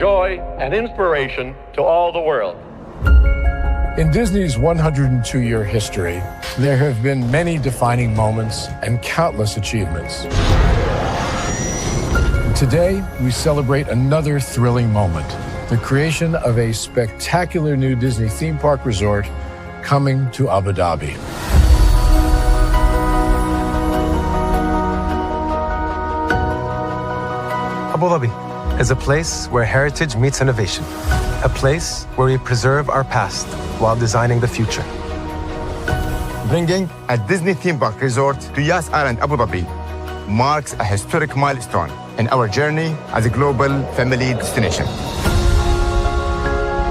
joy and inspiration to all the world. In Disney's 102-year history, there have been many defining moments and countless achievements. Today, we celebrate another thrilling moment, the creation of a spectacular new Disney theme park resort coming to Abu Dhabi. Abu Dhabi is a place where heritage meets innovation, a place where we preserve our past while designing the future. Bringing a Disney theme park resort to Yas Island, Abu Dhabi, marks a historic milestone in our journey as a global family destination.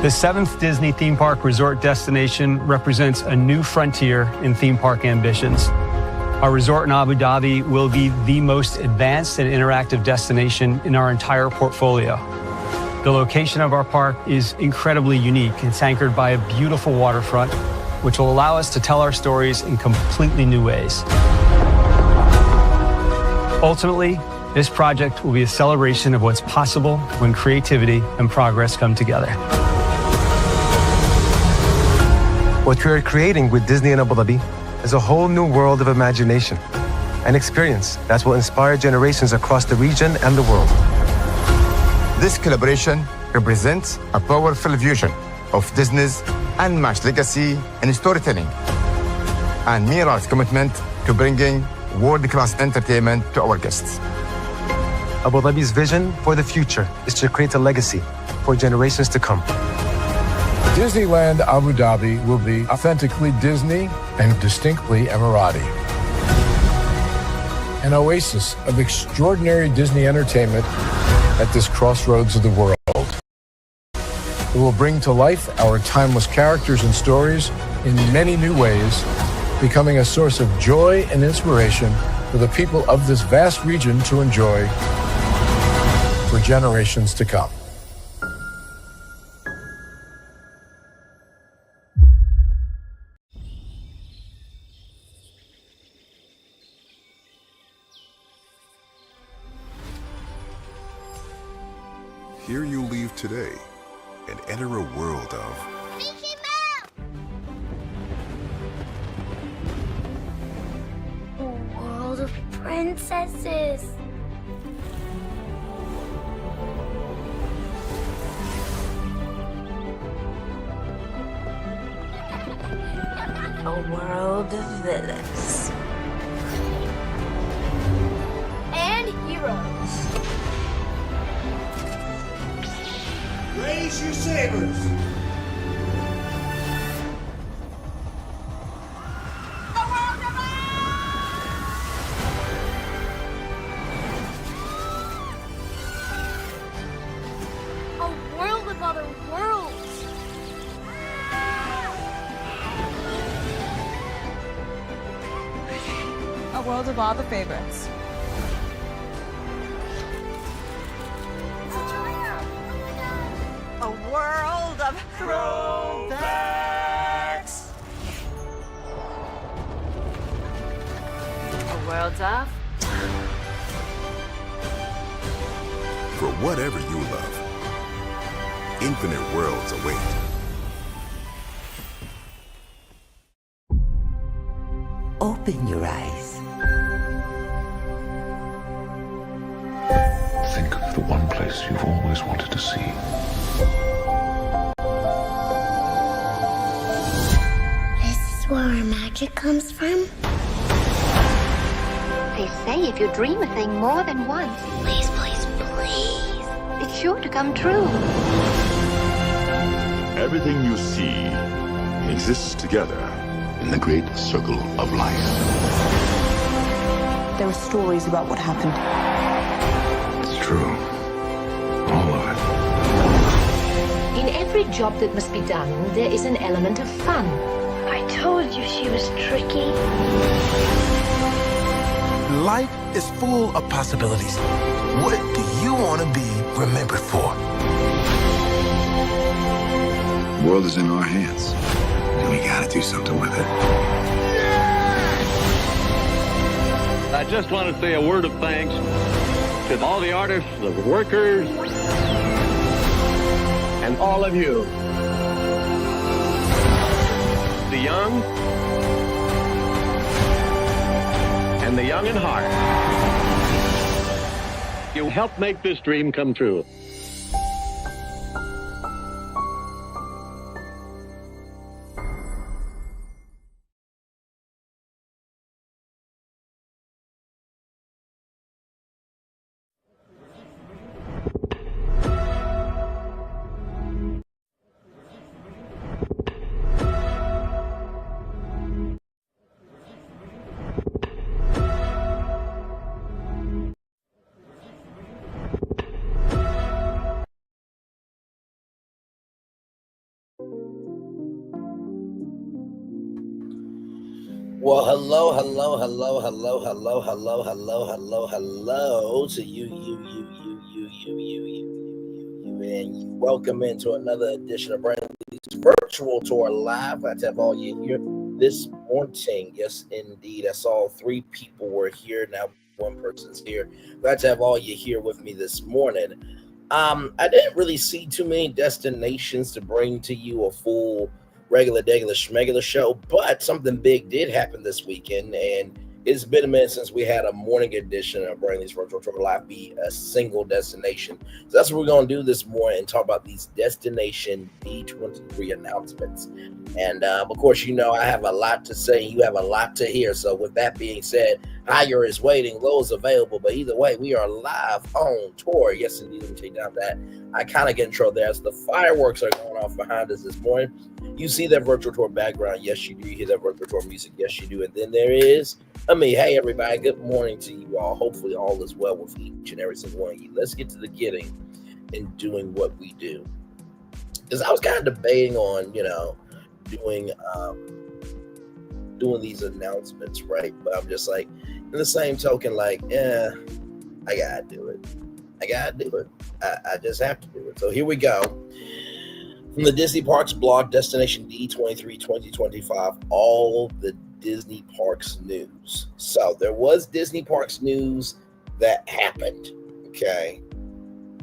The 7th Disney theme park resort destination represents a new frontier in theme park ambitions. Our resort in Abu Dhabi will be the most advanced and interactive destination in our entire portfolio. The location of our park is incredibly unique. It's anchored by a beautiful waterfront, which will allow us to tell our stories in completely new ways. Ultimately, this project will be a celebration of what's possible when creativity and progress come together. What we are creating with Disney in Abu Dhabi is a whole new world of imagination, an experience that will inspire generations across the region and the world. This collaboration represents a powerful fusion of Disney's unmatched legacy in storytelling and Mira's commitment to bringing world-class entertainment to our guests. Abu Dhabi's vision for the future is to create a legacy for generations to come. Disneyland Abu Dhabi will be authentically Disney and distinctly Emirati. An oasis of extraordinary Disney entertainment at this crossroads of the world. It will bring to life our timeless characters and stories in many new ways, becoming a source of joy and inspiration for the people of this vast region to enjoy for generations to come. Here you leave today and enter a world of Mickey Mouse! A world of princesses. A world of villains. And heroes. Raise your sabers! A world of other worlds. A world of all the favorites. A world of throwbacks. A world of... for whatever you love. Infinite worlds await. Open your eyes. Think of the one place you've always wanted to see. This is where our magic comes from. They say if you dream a thing more than once, Please, please, please. it's sure to come true. Everything you see exists together in the great circle of life. There are stories about what happened. It's true. All of it. In every job that must be done, there is an element of fun. I told you she was tricky. Life is full of possibilities. What do you want to be remembered for? The world is in our hands, and we gotta do something with it. I just want to say a word of thanks to all the artists, the workers, and all of you, the young and the young in heart. You helped make this dream come true. Well, hello to you, and welcome into another edition of Braylon's Virtual Tour Live. I have all you here this morning. Yes, indeed. I saw 3 people were here. Now 1 person's here. Glad to have all you here with me this morning. I didn't really see too many destinations to bring to you a full regular schmegular show, but something big did happen this weekend, and it's been a minute since we had a morning edition of Braylon's Virtual Tour Live be a single destination. So that's what we're going to do this morning and talk about these destination D23 announcements. And of course, you know I have a lot to say. You have a lot to hear. So with that being said, higher is waiting, low is available. But either way, we are live on tour. Yes, indeed. Let me take down that iconic intro there. As the fireworks are going off behind us this morning. You see that virtual tour background. Yes, you do. You hear that virtual tour music. Yes, you do. And then there is me. Hey, everybody. Good morning to you all. Hopefully all is well with each and every single one of you. Let's get to the getting and doing what we do. Because I was kind of debating on, doing these announcements, right? But I'm just like, in the same token, like, I gotta do it. I just have to do it. So here we go. From the Disney Parks blog, Destination D23 2025, all the Disney Parks news. So there was Disney Parks news that happened, okay?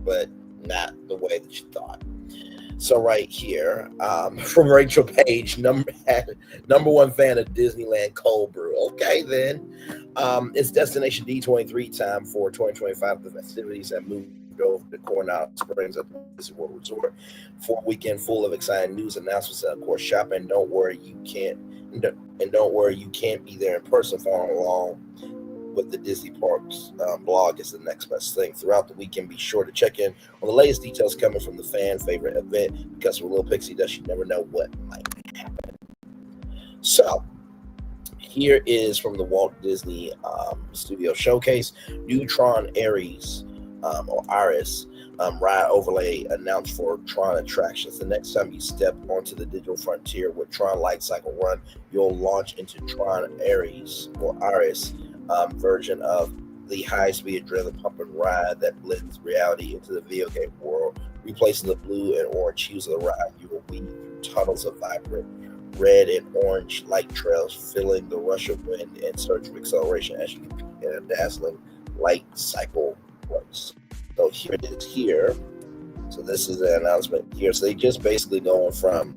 But not the way that you thought. So right here, from Rachel Page, number 1 fan of Disneyland Cold Brew. Okay, then. It's Destination D23 time for 2025. The festivities have moved over to Coronado Springs at the Disney World Resort for a weekend full of exciting news announcements and, of course, shopping. Don't worry, you can't be there in person. Following along with the Disney Parks blog is the next best thing. Throughout the weekend, be sure to check in on the latest details coming from the fan favorite event, because with Little Pixie Dust, you never know what might happen. So here is from the Walt Disney Studio Showcase, new Tron Ares or Iris ride overlay announced for Tron attractions. The next time you step onto the digital frontier with Tron Light Cycle Run, you'll launch into Tron Ares or Iris version of the high-speed adrenaline pumping ride that blends reality into the video game world. Replacing the blue and orange hues of the ride, you will weave through tunnels of vibrant red and orange light trails, filling the rush of wind and surge of acceleration as you compete in a dazzling light cycle race. So here it is here. So this is the announcement here. So they just basically going from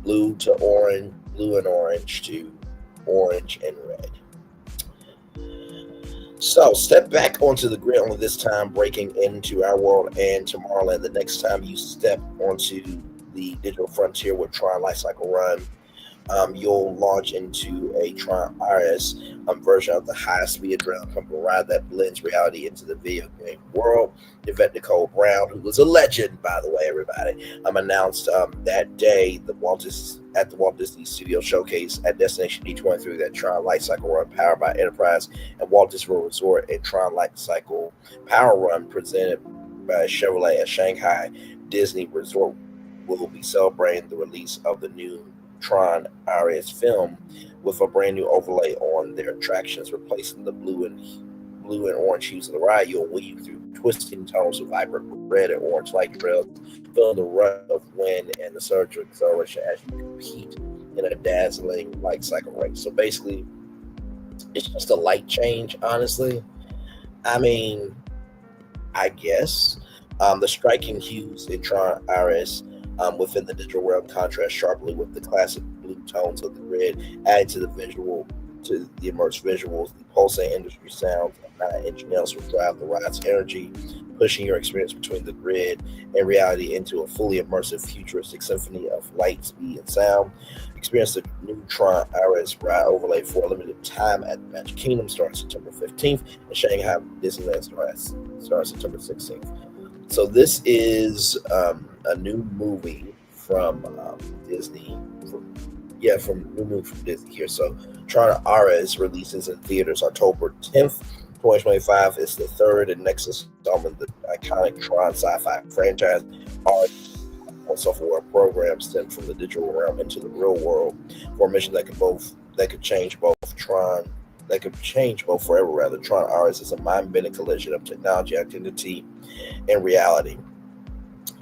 blue to orange, blue and orange to orange and red. So step back onto the grid, only this time breaking into our world and Tomorrowland. The next time you step onto the digital frontier with Tron Life Cycle Run, you'll launch into a Tron Iris version of the high-speed adrenaline pumping ride that blends reality into the video game world. Yvette Nicole Brown, who was a legend, by the way, everybody, announced that day at the Walt Disney Studio Showcase at Destination D23 that Tron Light Cycle Run, powered by Enterprise and Walt Disney World Resort, and Tron Light Cycle Power Run, presented by Chevrolet at Shanghai Disney Resort, will be celebrating the release of the new Tron Iris film with a brand new overlay on their attractions, replacing the blue and orange hues of the ride. You'll weave through twisting tunnels of vibrant red and orange light trails, feel the rush of wind and the surge of acceleration as you compete in a dazzling light cycle race. So basically, it's just a light change, honestly. I mean, I guess. The striking hues in Tron Iris within the digital realm contrast sharply with the classic blue tones of the grid, adding to the immersive visuals. The pulsing industry sounds of 9-inch nails will drive the ride's energy, pushing your experience between the grid and reality into a fully immersive futuristic symphony of light, speed, and sound. Experience the new Tron Iris ride overlay for a limited time at Magic Kingdom starting September 15th, and Shanghai Disneyland starts September 16th. So this is a new movie from Disney. From Disney here. So Tron Ares releases in theaters October 10th, 2025. It's the third and next installment of the iconic Tron sci-fi franchise. Software program sent from the digital realm into the real world for a mission that could change both forever rather. Tron Ares is a mind-bending collision of technology, identity, and reality.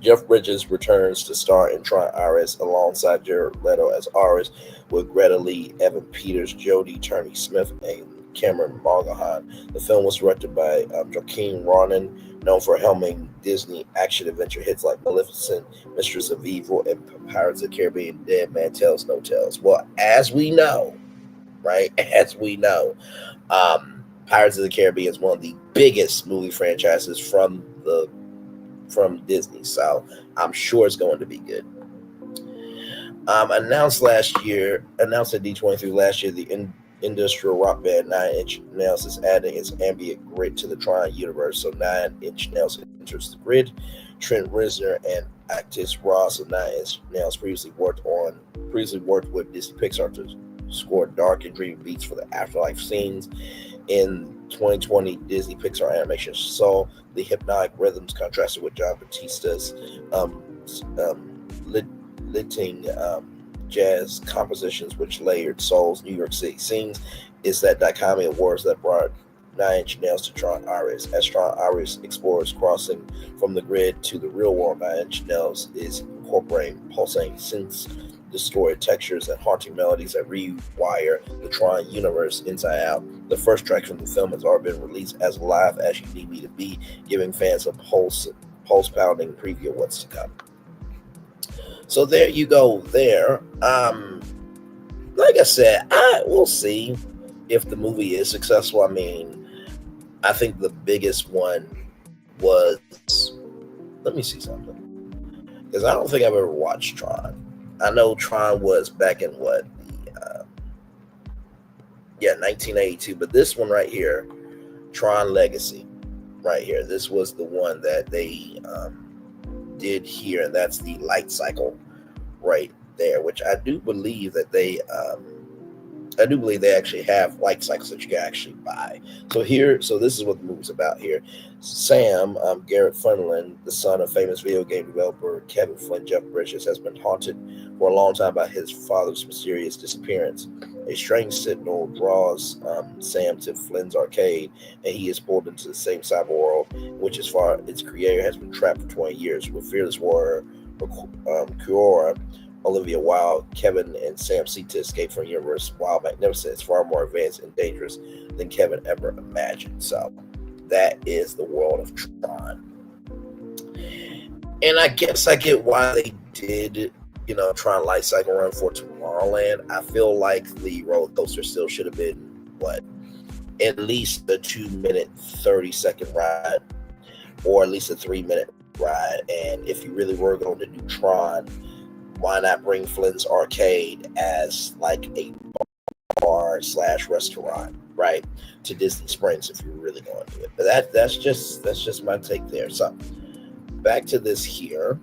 Jeff Bridges returns to star in Tron Ares alongside Jared Leto as Ares, with Greta Lee, Evan Peters, Jodie Turney-Smith, and Cameron Monaghan. The film was directed by Joaquin Ronan, known for helming Disney action-adventure hits like Maleficent, Mistress of Evil, and Pirates of the Caribbean, Dead Man Tells No Tales. Well, as we know, Pirates of the Caribbean is one of the biggest movie franchises from Disney, so I'm sure it's going to be good. Announced at D23 last year, the industrial rock band 9-inch Nails is adding its ambient grid to the Tron universe. So 9-inch Nails enters the grid. Trent Reznor and Actis Ross of 9-inch Nails previously worked with Disney Pixar to score dark and dreamy beats for the afterlife scenes. In 2020, Disney Pixar animation saw the hypnotic rhythms contrasted with John Batista's lilting jazz compositions, which layered Soul's New York City scenes. It's that dichotomy of words that brought 9-inch Nails to Tron Ares. As Tron Ares explores crossing from the grid to the real world, 9-inch Nails is incorporating pulsating synths, distorted textures, and haunting melodies that rewire the Tron universe inside out. The first track from the film has already been released as live as you need me to be, giving fans a pulse-pounding preview of what's to come. So there you go there. Like I said, we'll see if the movie is successful. I mean, I think the biggest one was, let me see something, because I don't think I've ever watched Tron. I know Tron was back in 1982, but this one right here, Tron Legacy, right here, this was the one that they did here, and that's the light cycle right there, which I do believe that they actually have light cycles that you can actually buy. So this is what the movie's about here. Sam, Garrett Flynn, the son of famous video game developer Kevin Flynn, Jeff Bridges, has been haunted for a long time by his father's mysterious disappearance. A strange signal draws Sam to Flynn's arcade, and he is pulled into the same cyber world, which its creator has been trapped for 20 years. With fearless warrior Kiora, Olivia Wilde, Kevin and Sam seek to escape from a universe while magnificent is far more advanced and dangerous than Kevin ever imagined. So that is the world of Tron. And I guess I get why they did, Tron Light Cycle Run for Tomorrowland. I feel like the roller coaster still should have been, at least a 2-minute, 30-second ride, or at least a 3-minute ride. And if you really were going to do Tron, why not bring Flynn's Arcade as like a bar/restaurant, right, to Disney Springs if you're really going to do it? But that's just my take there. So back to this here.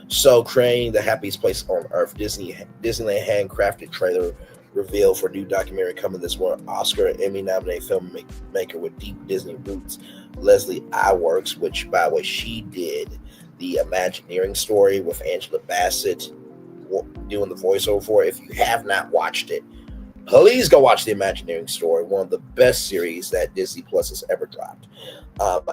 So creating the happiest place on earth, Disneyland handcrafted trailer reveal for new documentary coming this one. Oscar and Emmy-nominated filmmaker with deep Disney roots, Leslie Iwerks, which by the way, she did the Imagineering story with Angela Bassett doing the voiceover for it. If you have not watched it, please go watch the Imagineering story, one of the best series that Disney Plus has ever dropped.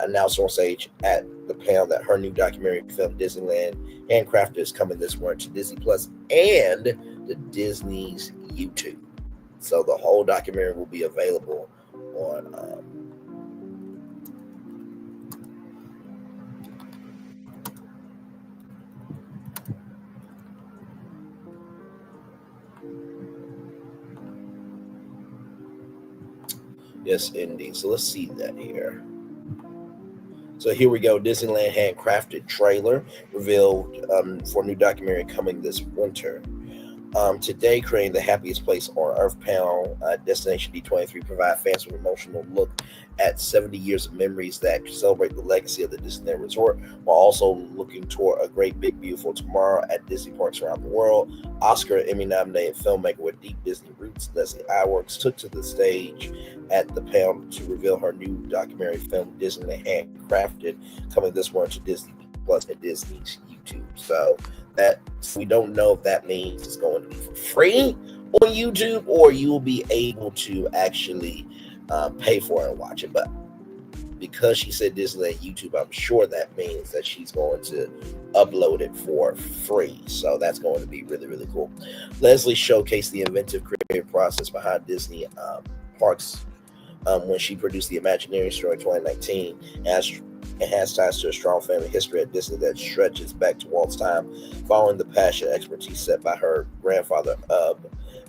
Announced on stage at the panel that her new documentary film Disneyland Handcrafted is coming this winter to Disney Plus and the Disney's YouTube. So the whole documentary will be available on Yes, indeed. So let's see that here. So here we go. Disneyland handcrafted trailer revealed for a new documentary coming this winter. Today, creating the happiest place on Earth panel, Destination D23 provide fans with an emotional look at 70 years of memories that celebrate the legacy of the Disneyland Resort, while also looking toward a great big beautiful tomorrow at Disney parks around the world. Oscar and Emmy-nominated filmmaker with deep Disney roots, Leslie Iwerks, took to the stage at the panel to reveal her new documentary film, Disneyland Handcrafted, coming this winter to Disney Plus and Disney's YouTube. So that we don't know if that means it's going to be for free on YouTube or you will be able to actually pay for it and watch it. But because she said Disneyland YouTube, I'm sure that means that she's going to upload it for free. So that's going to be really, really cool. Leslie showcased the inventive creative process behind Disney parks when she produced the Imagineering story in 2019. It has ties to a strong family history at Disney that stretches back to Walt's time. Following the passion and expertise set by her grandfather,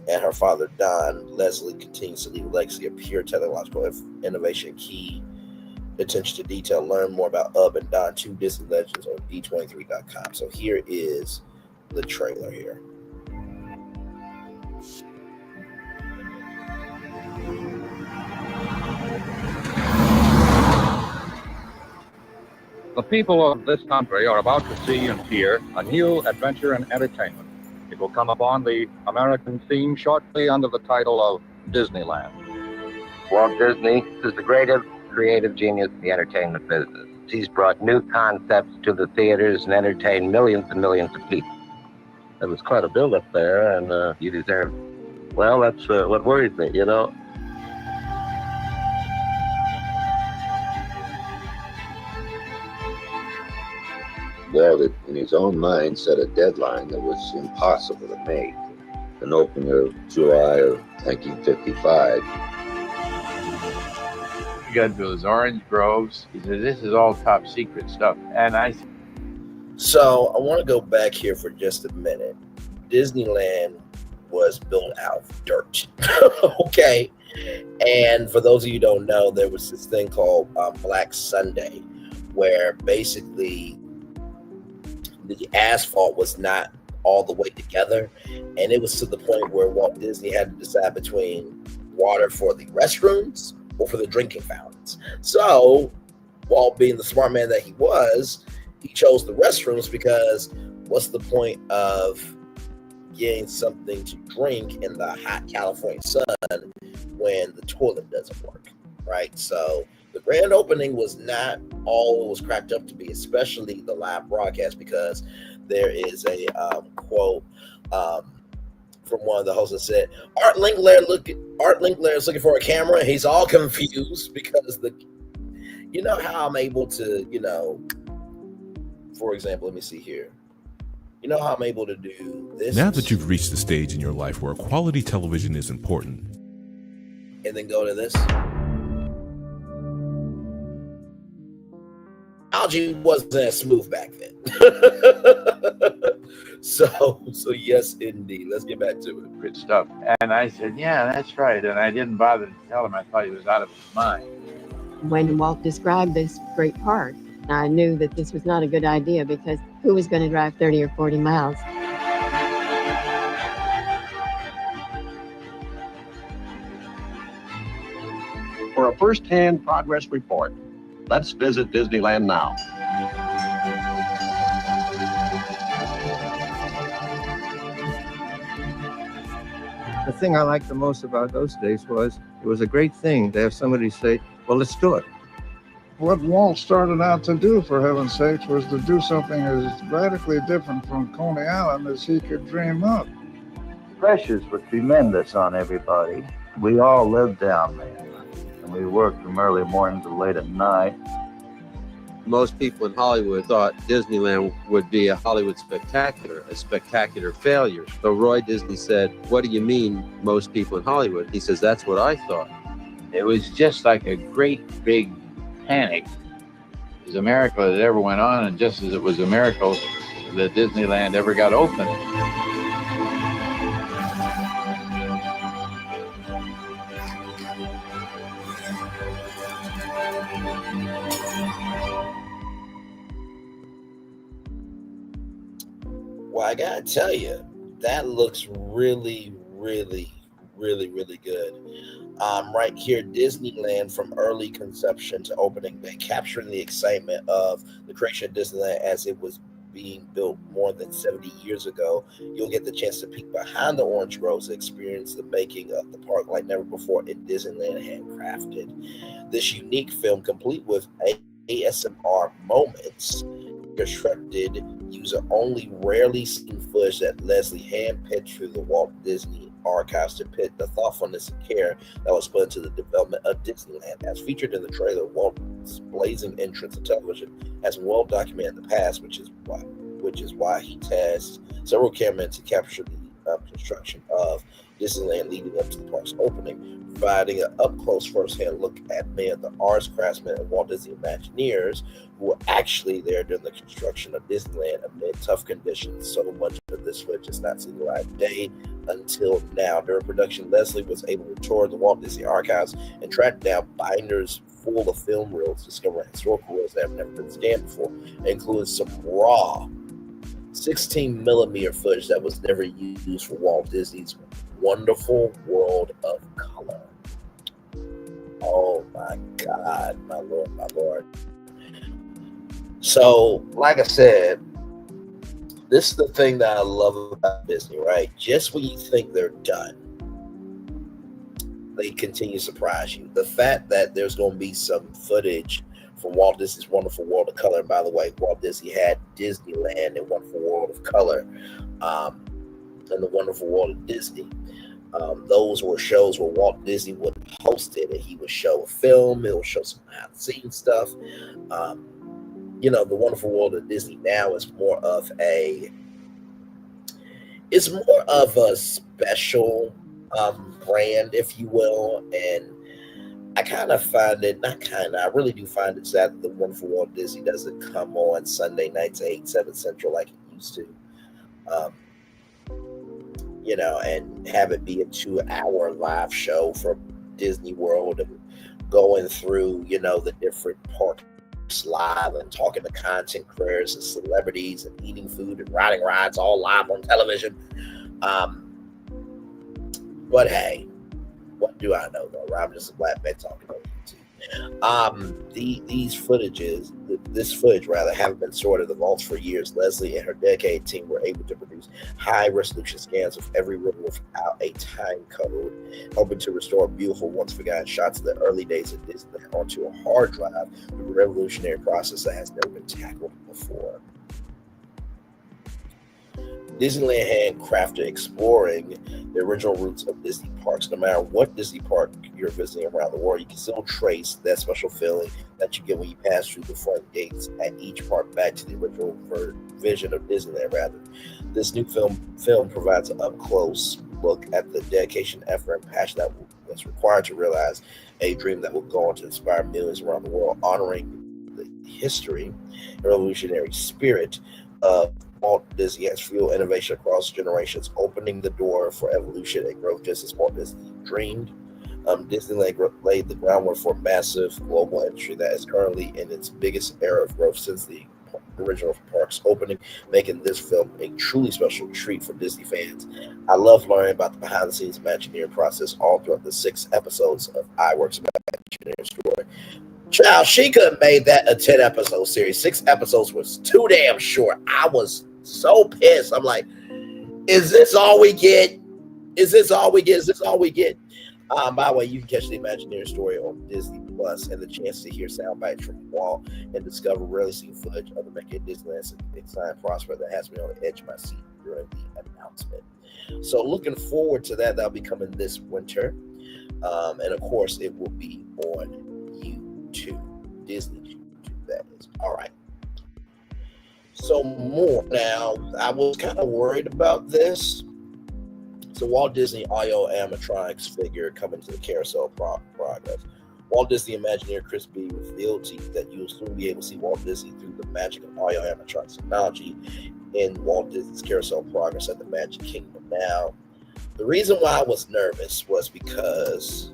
and her father, Don, Leslie continues to leave a legacy of pure technological innovation, key attention to detail. Learn more about and Don, two Disney legends, on D23.com. So here is the trailer here. The people of this country are about to see and hear a new adventure and entertainment. It will come upon the American theme shortly under the title of Disneyland. Walt Disney is the greatest creative genius in the entertainment business. He's brought new concepts to the theaters and entertained millions and millions of people. There was quite a build-up there, and you deserve it. Well, that's what worries me, you know. Walt, in his own mind, set a deadline that was impossible to make. An opening of July of 1955. We got those orange groves. He said, this is all top secret stuff. And I said, so I want to go back here for just a minute. Disneyland was built out of dirt. Okay. And for those of you who don't know, there was this thing called Black Sunday, where basically the asphalt was not all the way together, and it was to the point where Walt Disney had to decide between water for the restrooms or for the drinking fountains. So Walt, being the smart man that he was, he chose the restrooms, because what's the point of getting something to drink in the hot California sun when the toilet doesn't work, right? So the grand opening was not all it was cracked up to be, especially the live broadcast, because there is a quote from one of the hosts that said, Art Linkletter is looking for a camera. He's all confused because you know how I'm able to, for example, let me see here. You know how I'm able to do this? Now that you've reached the stage in your life where quality television is important. And then go to this. Technology wasn't as smooth back then. So yes, indeed. Let's get back to it. good stuff. And I said, yeah, that's right. And I didn't bother to tell him. I thought he was out of his mind. When Walt described this great park, I knew that this was not a good idea, because who was going to drive 30 or 40 miles? For a first-hand progress report, let's visit Disneyland now. The thing I liked the most about those days was it was a great thing to have somebody say, well, let's do it. What Walt started out to do, for heaven's sakes, was to do something as radically different from Coney Island as he could dream up. Pressures were tremendous on everybody. We all lived down there, and we worked from early morning to late at night. Most people in Hollywood thought Disneyland would be a Hollywood spectacular, a spectacular failure. So Roy Disney said, what do you mean, most people in Hollywood? He says, that's what I thought. It was just like a great big panic. It was a miracle that ever went on, and just as it was a miracle that Disneyland ever got open. Well, I gotta tell you, that looks really, really, really, really good. Right here, Disneyland from early conception to opening day, capturing the excitement of the creation of Disneyland as it was being built more than 70 years ago. You'll get the chance to peek behind the orange groves and experience the making of the park like never before in Disneyland handcrafted. This unique film, complete with ASMR moments, constructed user only, rarely seen footage that Leslie handpicked through the Walt Disney archives to pit the thoughtfulness and care that was put into the development of Disneyland. As featured in the trailer, Walt's blazing entrance to television has been well documented in the past, which is why he tasked several cameramen to capture the construction of Disneyland leading up to the park's opening, providing an up-close first-hand look at many of the arts, craftsmen, and Walt Disney Imagineers who were actually there during the construction of Disneyland amid tough conditions. So much of this footage has not seen the light of day until now. During production, Leslie was able to tour the Walt Disney archives and track down binders full of film reels, discovering historical reels that have never been scanned before, including some raw 16 millimeter footage that was never used for Walt Disney's Wonderful World of Color. Oh my God, my Lord, my Lord. So, like I said, this is the thing that I love about Disney, right? Just when you think they're done, they continue to surprise you. The fact that there's going to be some footage from Walt Disney's Wonderful World of Color, and by the way, Walt Disney had Disneyland and Wonderful World of Color, and the Wonderful World of Disney. Those were shows where Walt Disney would host it, and he would show a film. It would show some behind-the-scenes stuff. The Wonderful World of Disney now is more of a special brand, if you will, and I kind of find it, I really do find it sad that the Wonderful World of Disney doesn't come on Sunday nights at 8, 7 Central like it used to. And have it be a 2-hour live show from Disney World and going through, the different parks live and talking to content creators and celebrities and eating food and riding rides all live on television. But hey, what do I know though? I'm just a black man talking on YouTube. This footage haven't been sorted the vaults for years. Leslie and her dedicated team were able to produce high-resolution scans of every room without a time code, hoping to restore beautiful, once-forgotten shots of the early days of Disneyland onto a hard drive, a revolutionary process that has never been tackled before. Disneyland handcrafted, exploring the original roots of Disney parks. No matter what Disney park you're visiting around the world, you can still trace that special feeling that you get when you pass through the front gates at each park back to the original vision of Disneyland, rather. This new film provides an up-close look at the dedication, effort, and passion that's required to realize a dream that will go on to inspire millions around the world, honoring the history and revolutionary spirit of Walt Disney has fueled innovation across generations, opening the door for evolution and growth just as Walt Disney dreamed. Disneyland laid the groundwork for a massive global industry that is currently in its biggest era of growth since the original park's opening, making this film a truly special treat for Disney fans. I love learning about the behind-the-scenes Imagineering process all throughout the 6 episodes of iWorks Imagineering Story. Child, she could have made that a 10-episode series. 6 episodes was too damn short. I was so pissed. I'm like, is this all we get? Is this all we get? Is this all we get? By the way, you can catch the Imagineering Story on Disney Plus, and the chance to hear sound bites from Walt and discover rarely seen footage of the making of Disneyland's exciting prosper that has me on the edge of my seat during the announcement. So looking forward to that. That'll be coming this winter. And of course, it will be on YouTube. Disney YouTube, that is. All right. So more now, I was kind of worried about this. So Walt Disney audio animatronics figure coming to the carousel progress. Walt Disney Imagineer Chris B revealed to you that you will soon be able to see Walt Disney through the magic of audio animatronics technology in Walt Disney's carousel progress at the Magic Kingdom. Now, the reason why I was nervous was because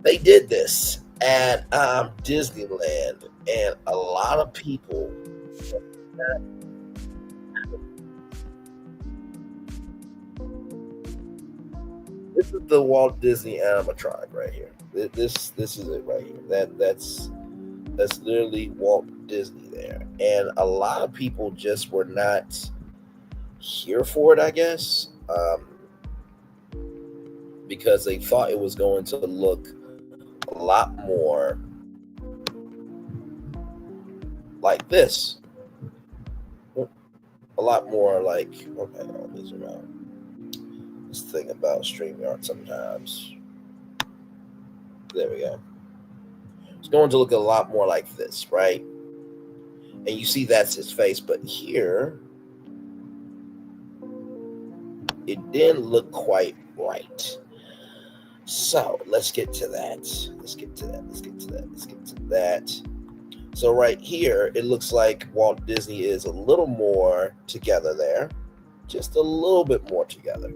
they did this. at Disneyland, and a lot of people. This is the Walt Disney animatronic right here. This is it right here. That's literally Walt Disney there, and a lot of people just were not here for it, I guess, because they thought it was going to look a lot more like this, a lot more like, okay, let me zoom out. This thing about StreamYard sometimes. There we go. It's going to look a lot more like this, right? And you see that's his face, but here it didn't look quite right. So let's get to that. Let's get to that. So right here, it looks like Walt Disney is a little more together there. Just a little bit more together.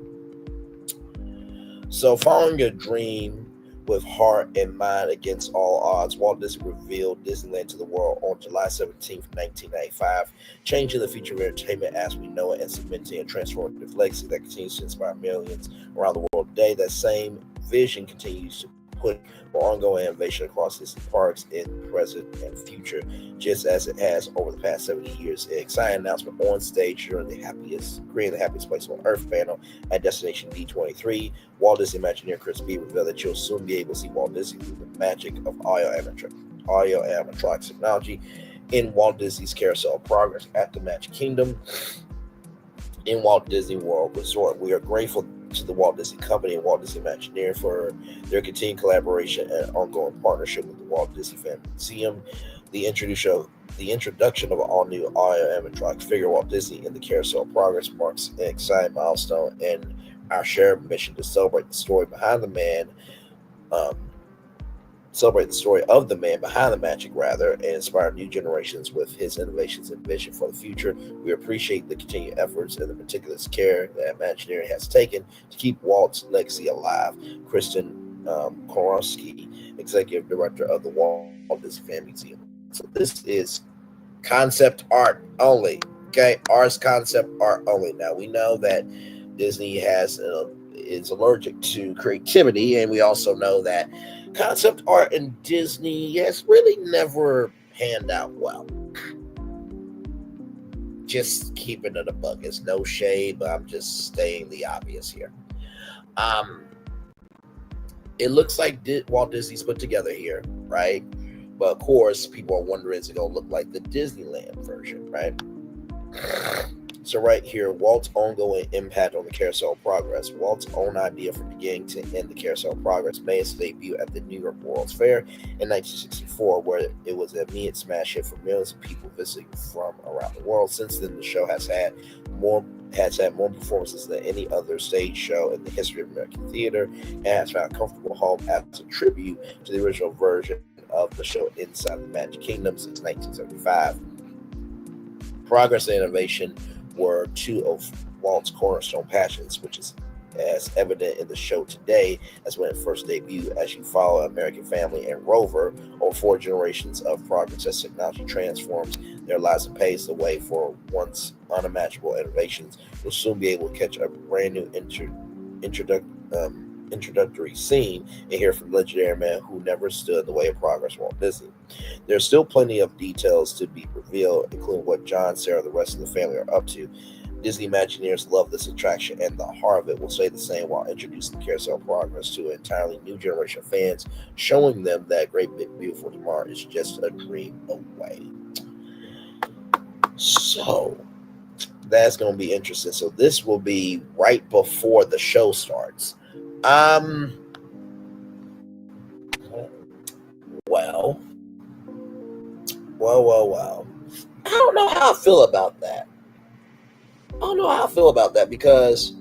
So following a dream with heart and mind against all odds, Walt Disney revealed Disneyland to the world on July 17th, 1995, changing the future of entertainment as we know it and cementing a transformative legacy that continues to inspire millions around the world today. That same vision continues to put ongoing innovation across Disney parks in present and future, just as it has over the past 70 years. An exciting announcement on stage during Creating the Happiest Place on Earth panel at Destination D23. Walt Disney Imagineer Chris B revealed that you'll soon be able to see Walt Disney through the magic of audio animatronics technology in Walt Disney's Carousel of Progress at the Magic Kingdom in Walt Disney World Resort. We are grateful to the Walt Disney Company and Walt Disney Imagineer for their continued collaboration and ongoing partnership with the Walt Disney Family Museum. The introduction of an all-new audio animatronic figure Walt Disney in the Carousel of Progress marks an exciting milestone in our shared mission to celebrate the story behind the man, celebrate the story of the man behind the magic, rather, and inspire new generations with his innovations and vision for the future. We appreciate the continued efforts and the meticulous care that Imagineering has taken to keep Walt's legacy alive. Kristen Korowski, Executive Director of the Walt Disney Family Museum. So this is concept art only, okay? Ours concept art only. Now, we know that Disney is allergic to creativity, and we also know that concept art in Disney has really never panned out well. Just keeping it a buck. It's no shade, but I'm just stating the obvious here. It looks like Walt Disney's put together here, right? But of course, people are wondering, is it going to look like the Disneyland version, right? So right here, Walt's ongoing impact on the Carousel of Progress. Walt's own idea for beginning to end the Carousel of Progress made its debut at the New York World's Fair in 1964, where it was an immediate smash hit for millions of people visiting from around the world. Since then, the show has had more performances than any other stage show in the history of American theater, and has found a comfortable home as a tribute to the original version of the show inside the Magic Kingdom since 1975. Progress and innovation were two of Walt's cornerstone passions, which is as evident in the show today as when it first debuted. As you follow American Family and Rover over 4 generations of progress as technology transforms their lives and paves the way for once unimaginable innovations, you'll soon be able to catch a brand new introductory scene and hear from the legendary man who never stood in the way of progress, Walt Disney. There's still plenty of details to be revealed, including what John, Sarah, and the rest of the family are up to. Disney Imagineers love this attraction, and the heart of it will stay the same while introducing the Carousel of Progress to an entirely new generation of fans, showing them that Great Big Beautiful Tomorrow is just a dream away. So that's going to be interesting. So this will be right before the show starts. Well. I don't know how I feel about that. Because,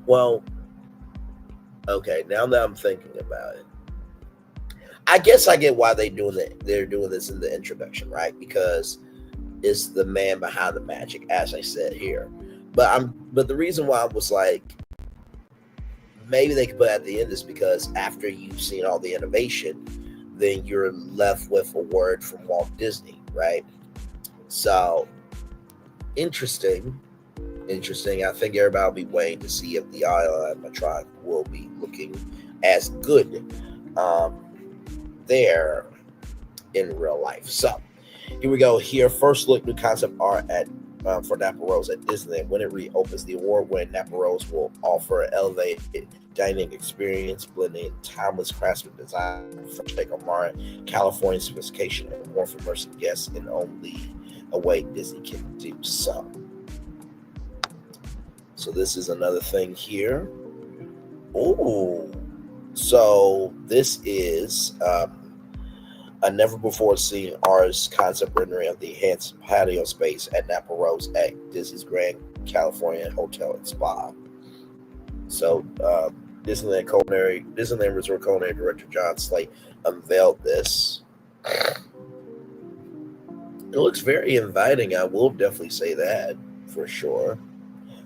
well, okay, now that I'm thinking about it, I guess I get why they're doing this in the introduction, right? Because it's the man behind the magic, as I said here. But the reason why I was like, maybe they could put at the end is because after you've seen all the innovation, then you're left with a word from Walt Disney, right? So interesting. I think everybody will be waiting to see if the animatronic will be looking as good there in real life. So here we go. Here, first look, new concept art at for Napa Rose at Disneyland. When it reopens, the award-winning Napa Rose will offer an elevated dining experience, blending timeless craftsman design, fresh take on modern California sophistication, and warmth for immersive guests in only a way Disney can do so. So this is another thing here. Oh, so this is a never before seen artist concept rendering of the enhanced patio space at Napa Rose at Disney's Grand California Hotel and Spa. So Disneyland Resort Culinary Director John Slate unveiled this. It looks very inviting. I will definitely say that for sure.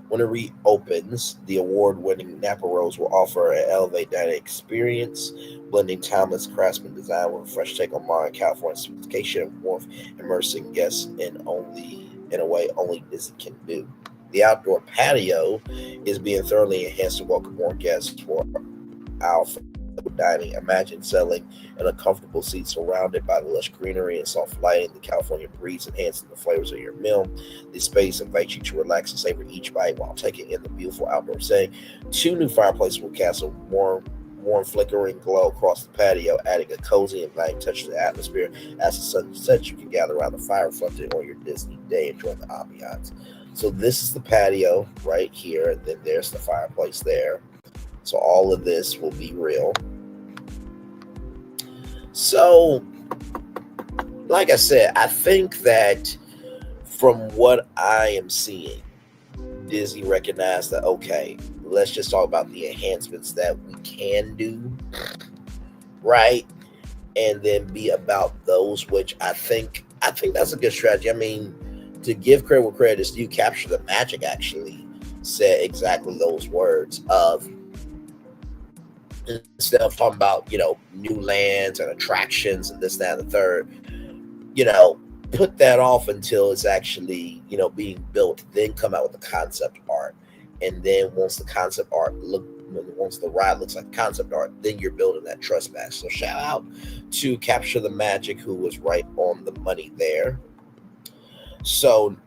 When it reopens, the award-winning Napa Rose will offer an elevated dining experience, blending timeless craftsman design with a fresh take on modern California sophistication and warmth, immersing guests in a way only Disney can do. The outdoor patio is being thoroughly enhanced to welcome more guests for our dining. Imagine settling in a comfortable seat surrounded by the lush greenery and soft lighting. The California breeze enhancing the flavors of your meal. The space invites you to relax and savor each bite while taking in the beautiful outdoor setting. 2 new fireplaces will cast a warm flickering glow across the patio, adding a cozy and inviting touch to the atmosphere. As the sun sets, you can gather around the fire reflecting on your Disney day, enjoying the ambiance. So this is the patio right here, and then there's the fireplace there. So all of this will be real. So, like I said, I think that from what I am seeing, Disney recognized that, okay, let's just talk about the enhancements that we can do, right? And then be about those, which I think that's a good strategy. I mean, to give credit where credit is due, Capture the Magic actually said exactly those words of, instead of talking about, new lands and attractions and this, that, and the third, put that off until it's actually, being built, then come out with the concept art. And then once the ride looks like concept art, then you're building that trust match. So shout out to Capture the Magic, who was right on the money there. So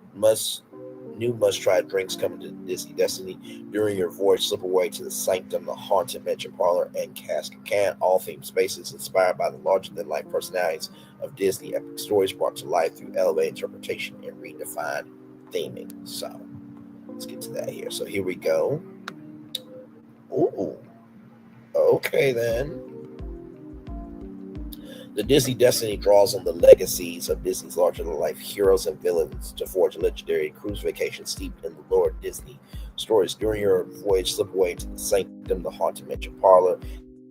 new must-try drinks coming to Disney Destiny. During your voyage, slip away to the Sanctum, the Haunted Mansion Parlor, and Cask and Can, all themed spaces inspired by the larger-than-life personalities of Disney epic stories brought to life through elevated interpretation and redefined theming. So let's get to that here. So here we go. Ooh, okay then. The Disney Destiny draws on the legacies of Disney's larger-than-life heroes and villains to forge a legendary cruise vacation steeped in the lore of Disney stories. During your voyage, slip away to the Sanctum, the Haunted Mansion Parlor,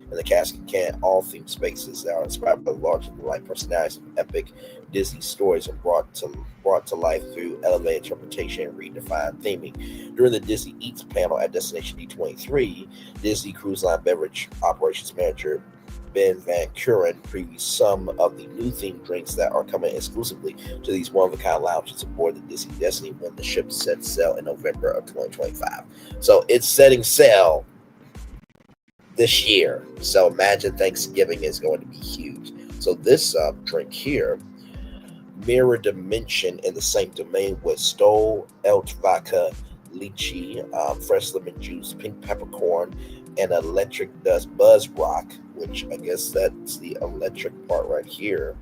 and the Cask and Can, all themed spaces that are inspired by the larger-than-life personalities of epic Disney stories and brought to life through elevated interpretation and redefined theming. During the Disney Eats panel at Destination D23, Disney Cruise Line Beverage Operations Manager Ben Van Kuren previewed some of the new themed drinks that are coming exclusively to these one-of-a-kind lounges aboard the Disney Destiny when the ship sets sail in November of 2025. So it's setting sail this year. So imagine Thanksgiving is going to be huge. So this drink here, Mirror Dimension in the same domain with Stole, Elch Vodka, Lychee, fresh lemon juice, pink peppercorn, and electric dust Buzz Rock, which I guess that's the electric part right here.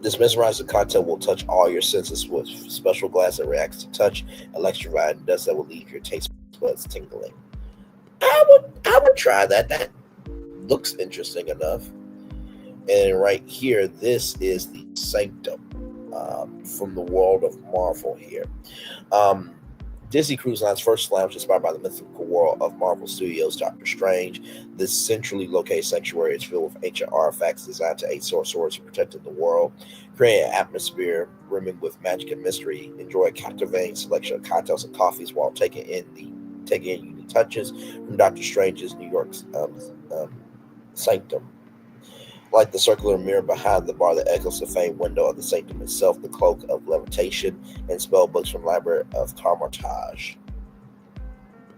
This mesmerizing cocktail will touch all your senses with special glass that reacts to touch, electrifying dust that will leave your taste buds tingling. I would try that. That looks interesting enough. And right here, this is the Sanctum from the world of Marvel here. Disney Cruise Line's first lounge inspired by the mythical world of Marvel Studios' Doctor Strange. This centrally located sanctuary is filled with ancient artifacts designed to aid sorcerers who protected the world, creating an atmosphere brimming with magic and mystery. Enjoy a captivating selection of cocktails and coffees while taking in the taking unique touches from Doctor Strange's New York's sanctum. Like the circular mirror behind the bar that echoes the famed window of the sanctum itself, the cloak of levitation, and spell books from Library of Carmartage.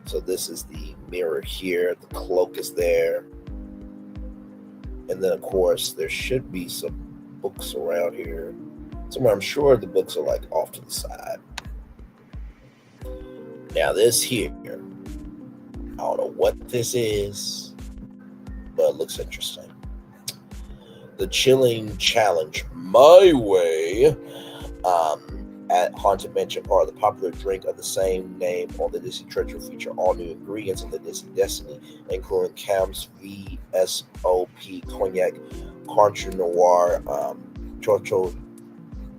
So this is the mirror here. The cloak is there. And then, of course, there should be some books around here. Somewhere, I'm sure the books are like off to the side. Now, this here, I don't know what this is, but it looks interesting. The Chilling Challenge My Way at Haunted Mansion Bar, the popular drink of the same name on the Disney Treasure, feature all new ingredients in the Disney Destiny, including Cam's VSOP Cognac, Contra Noir, Joto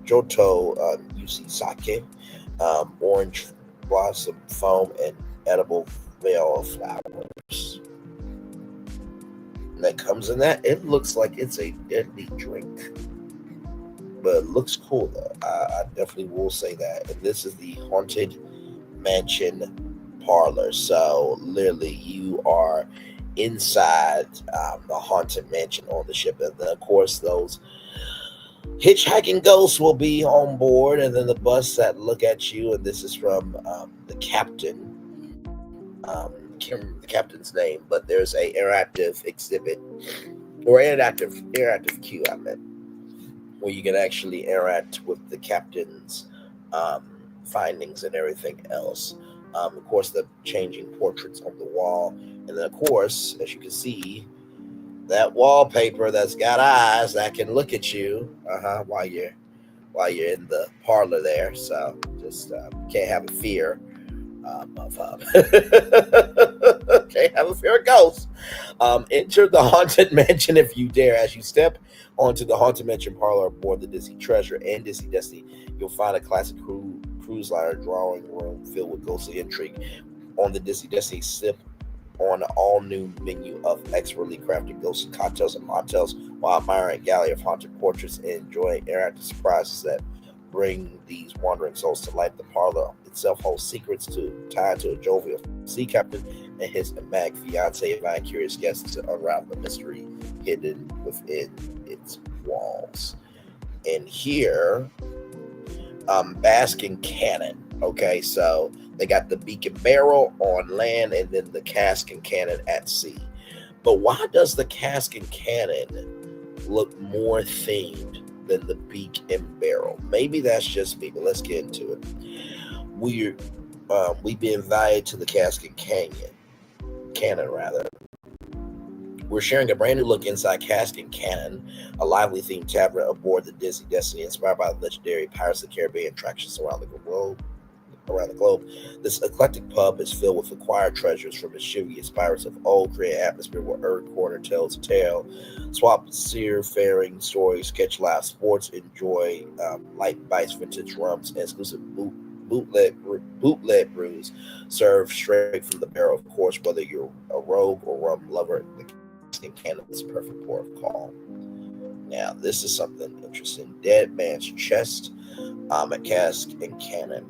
UC Sake, Orange Blossom Foam, and Edible Veil of Flowers. And that comes in that. It looks like it's a deadly drink, but it looks cool though. I definitely will say that. And this is the Haunted Mansion Parlor. So literally you are inside the Haunted Mansion on the ship. And then of course those hitchhiking ghosts will be on board, and then the bus that look at you. And this is from the captain. Can't remember the captain's name, but there's a interactive exhibit or interactive queue, I meant, where you can actually interact with the captain's findings and everything else. Of course, the changing portraits on the wall, and then of course, as you can see, that wallpaper that's got eyes that can look at you while you're in the parlor there. So just can't have a fear can't have a fear of ghosts. Enter the Haunted Mansion if you dare. As you step onto the Haunted Mansion Parlor aboard the Disney Treasure and Disney Destiny, you'll find a classic cruise liner drawing room filled with ghostly intrigue. On the Disney Destiny, sip on an all-new menu of expertly crafted ghostly cocktails and mocktails while admiring a gallery of haunted portraits and enjoying interactive surprises that bring these wandering souls to life. The parlor itself holds secrets tied to a jovial sea captain and his enigmatic fiancée, inviting curious guests to unravel the mystery hidden within its walls. And here, Baskin Cannon. Okay, so they got the beacon barrel on land and then the cask and cannon at sea. But why does the cask and cannon look more themed than the beak and barrel? Maybe that's just me, but let's get into it. We've been invited to the cask and cannon rather. We're sharing a brand new look inside Cask and Cannon, a lively themed tavern aboard the Disney Destiny, inspired by the legendary Pirates of the Caribbean attractions around the globe. This eclectic pub is filled with acquired treasures from mischievous pirates of old, create an atmosphere where every corner tells a tale. Swap seafaring stories, catch live sports, enjoy light bites, vintage rums, and exclusive bootleg brews served straight from the barrel. Of course, whether you're a rogue or rum lover, the Cask and Cannon is the perfect port of call. Now, this is something interesting. Dead Man's Chest at Cask and Cannon.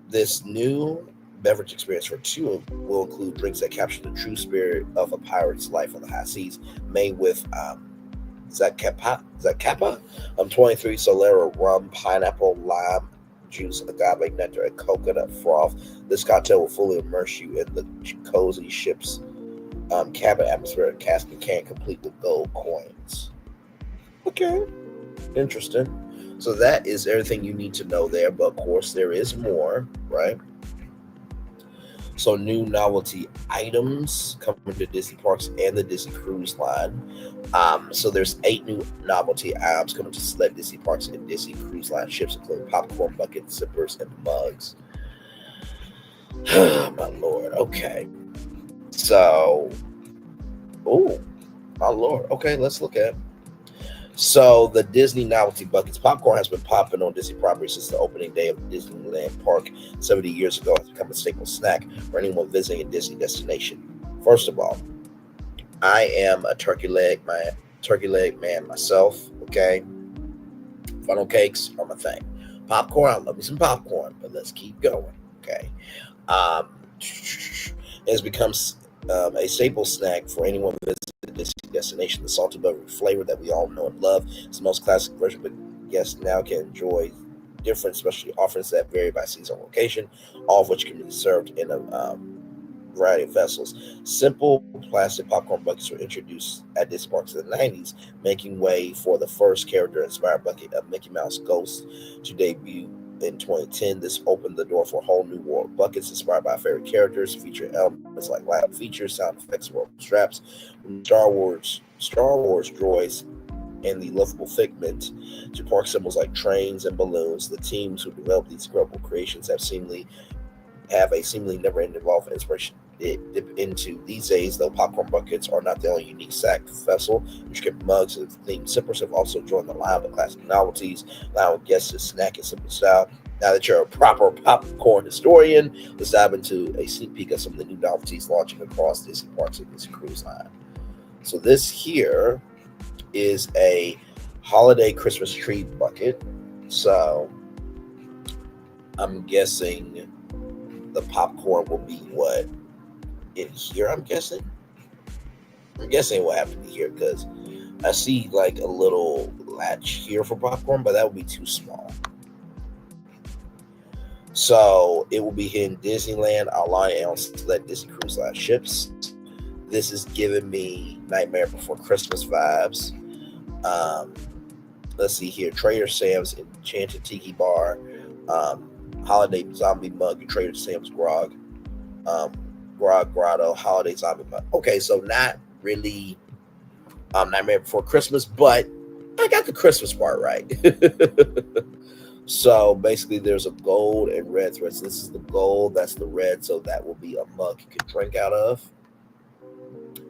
This new beverage experience for two will include drinks that capture the true spirit of a pirate's life on the high seas, made with Zacapa? 23 Solera rum, pineapple, lime juice, agave nectar, and coconut froth. This cocktail will fully immerse you in the cozy ship's cabin atmosphere and Cask and Can, complete with gold coins. Okay, interesting. So that is everything you need to know there, but of course there is more, right? So new novelty items coming to Disney Parks and the Disney Cruise Line. So there's 8 new novelty items coming to select Disney Parks and Disney Cruise Line ships, including popcorn buckets, zippers, and mugs. My Lord. Okay. So, oh, my Lord. Okay, let's look at it. So the Disney novelty buckets. Popcorn has been popping on Disney property since the opening day of Disneyland Park 70 years ago. It's become a staple snack for anyone visiting a Disney destination. First of all, I am a turkey leg man myself, okay? Funnel cakes are my thing. Popcorn, I love me some popcorn, but let's keep going, okay? has become a staple snack for anyone visiting the Disney destination. The salted buttery flavor that we all know and love is the most classic version, but guests now can enjoy different specialty offerings that vary by season or location, all of which can be served in a variety of vessels. Simple plastic popcorn buckets were introduced at Disney parks in the 90s, making way for the first character-inspired bucket of Mickey Mouse Ghost to debut in 2010. This opened the door for a whole new world. Buckets inspired by favorite characters, featuring elements like live features, sound effects, rope straps, Star Wars droids, and the lovable figment to park symbols like trains and balloons. The teams who developed these incredible creations have a seemingly never-ending involvement inspiration dip into. These days, though, popcorn buckets are not the only unique snack vessel. Intricate mugs and themed sippers have also joined the line of classic novelties, allowing guests to snack in simple style. Now that you're a proper popcorn historian, let's dive into a sneak peek of some of the new novelties launching across Disney parks and Disney Cruise Line. So this here is a holiday Christmas tree bucket. So I'm guessing the popcorn will be what in here. I'm guessing what happened here, because I see like a little latch here for popcorn, but that would be too small. So it will be here in Disneyland, our line, and on select Disney Cruise Line ships. This is giving me Nightmare Before Christmas vibes. Let's see here: Trader Sam's Enchanted Tiki Bar, Holiday Zombie Mug, and Trader Sam's Grog Grotto Holiday Zombie Mug. Okay, so not really Nightmare Before Christmas, but I got the Christmas part right. So basically, there's a gold and red thread. So this is the gold, that's the red, so that will be a mug you can drink out of.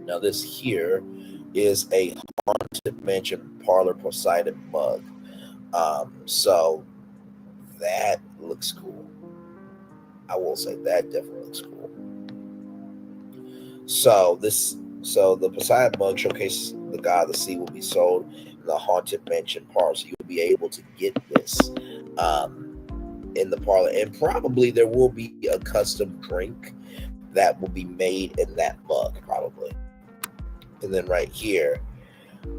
Now this here is a Haunted Mansion Parlor Poseidon mug. So that looks cool. I will say that definitely looks cool. So the Poseidon mug showcases the god of the sea, will be sold in the Haunted Mansion Parlor. So you'll be able to get this in the parlor, and probably there will be a custom drink that will be made in that mug, probably. And then right here,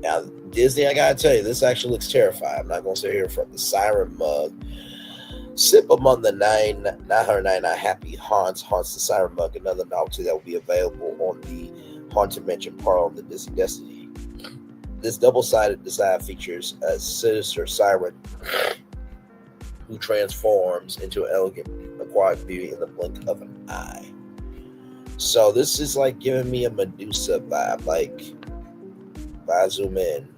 now Disney, I gotta tell you, this actually looks terrifying. I'm not gonna sit here from the Siren mug. Sip among the 999 happy haunts the Siren mug, another novelty that will be available on the Haunted Mansion Parlor on the Disney Destiny. This double-sided design features a sinister siren who transforms into an elegant aquatic beauty in the blink of an eye. So this is like giving me a Medusa vibe. Like, if I zoom in,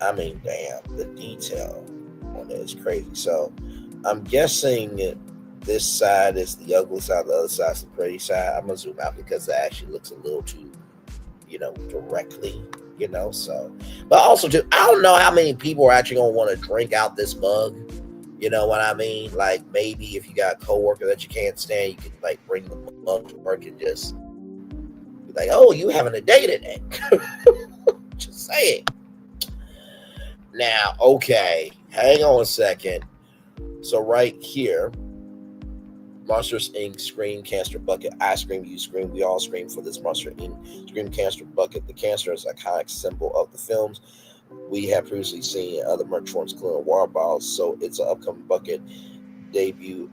I mean, damn, the detail on it is crazy. So I'm guessing this side is the ugly side, the other side is the pretty side. I'm gonna zoom out because it actually looks a little too, directly, so. But also, too, I don't know how many people are actually gonna want to drink out this mug. You know what I mean? Like, maybe if you got a coworker that you can't stand, you can like bring the mug to work and just be like, "Oh, you having a day today?" Just saying. Now, okay, hang on a second. So right here, Monsters Inc. Scream Canister Bucket. I scream, you scream, we all scream for this Monster Inc. Scream Canister Bucket. The canister is an iconic symbol of the films. We have previously seen other merch forms, including water bottles, so it's an upcoming bucket debut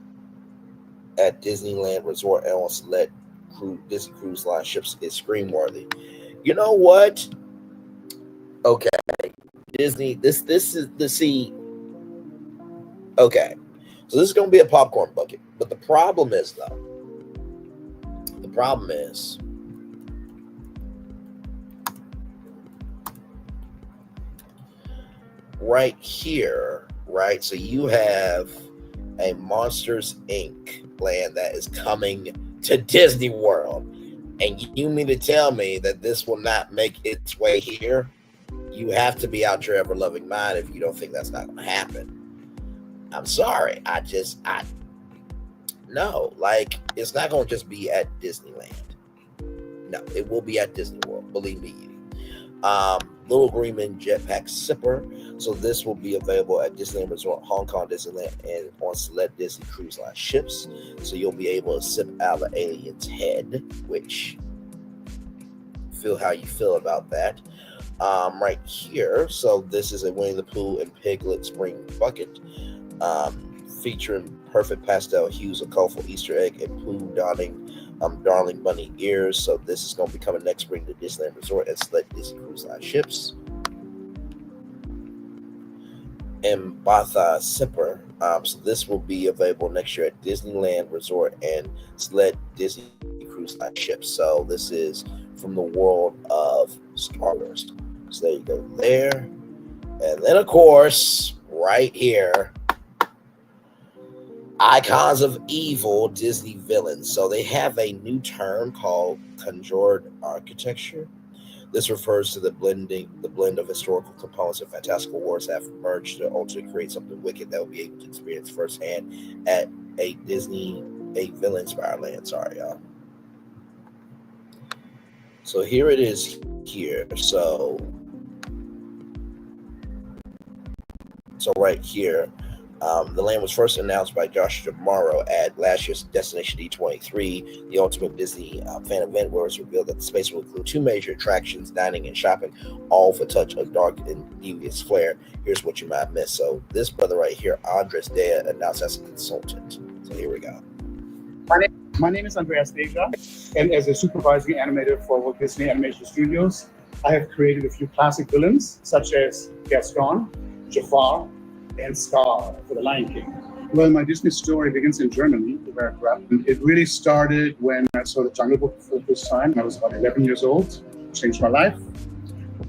at Disneyland Resort and on select Disney Cruise Line ships. Is scream-worthy. You know what? Okay, Disney. This is the see. Okay, so this is going to be a popcorn bucket, but the problem is right here, right? So you have a Monsters Inc. land that is coming to Disney World, and you mean to tell me that this will not make its way here? You have to be out your ever-loving mind if you don't think that's not going to happen. I'm sorry. No, like, it's not going to just be at Disneyland. No, it will be at Disney World. Believe me. Little Greenman Jetpack Sipper. So this will be available at Disneyland Resort, Hong Kong Disneyland, and on select Disney Cruise Line ships. So you'll be able to sip out of the alien's head, which feel how you feel about that. Right here, so this is a Winnie the Pooh and Piglet Spring Bucket, featuring perfect pastel hues, a colorful Easter egg, and Pooh donning darling bunny ears. So this is going to be coming next spring to Disneyland Resort and select Disney Cruise Line ships. And Batha Sipper. So this will be available next year at Disneyland Resort and select Disney Cruise Line ships. So this is from the world of Star Wars. So there you go there. And then, of course, right here, Icons of Evil Disney Villains. So they have a new term called conjured architecture. This refers to the blend of historical components and fantastical worlds that have merged to ultimately create something wicked that will be able to experience firsthand at a villain-inspired land. Sorry, y'all. So here it is here. So right here, the land was first announced by Josh D'Amaro at last year's Destination D23, the ultimate Disney fan event, where it was revealed that the space will include two major attractions, dining and shopping, all with a touch of dark and devious flair. Here's what you might miss. So this brother right here, Andres Dea, announced as a consultant. So here we go. My name is Andreas Deja, and as a supervising animator for Walt Disney Animation Studios, I have created a few classic villains, such as Gaston, Jafar, and Scar for The Lion King. Well, my Disney story begins in Germany, where I grew up. It really started when I saw The Jungle Book for the first time. I was about 11 years old, changed my life,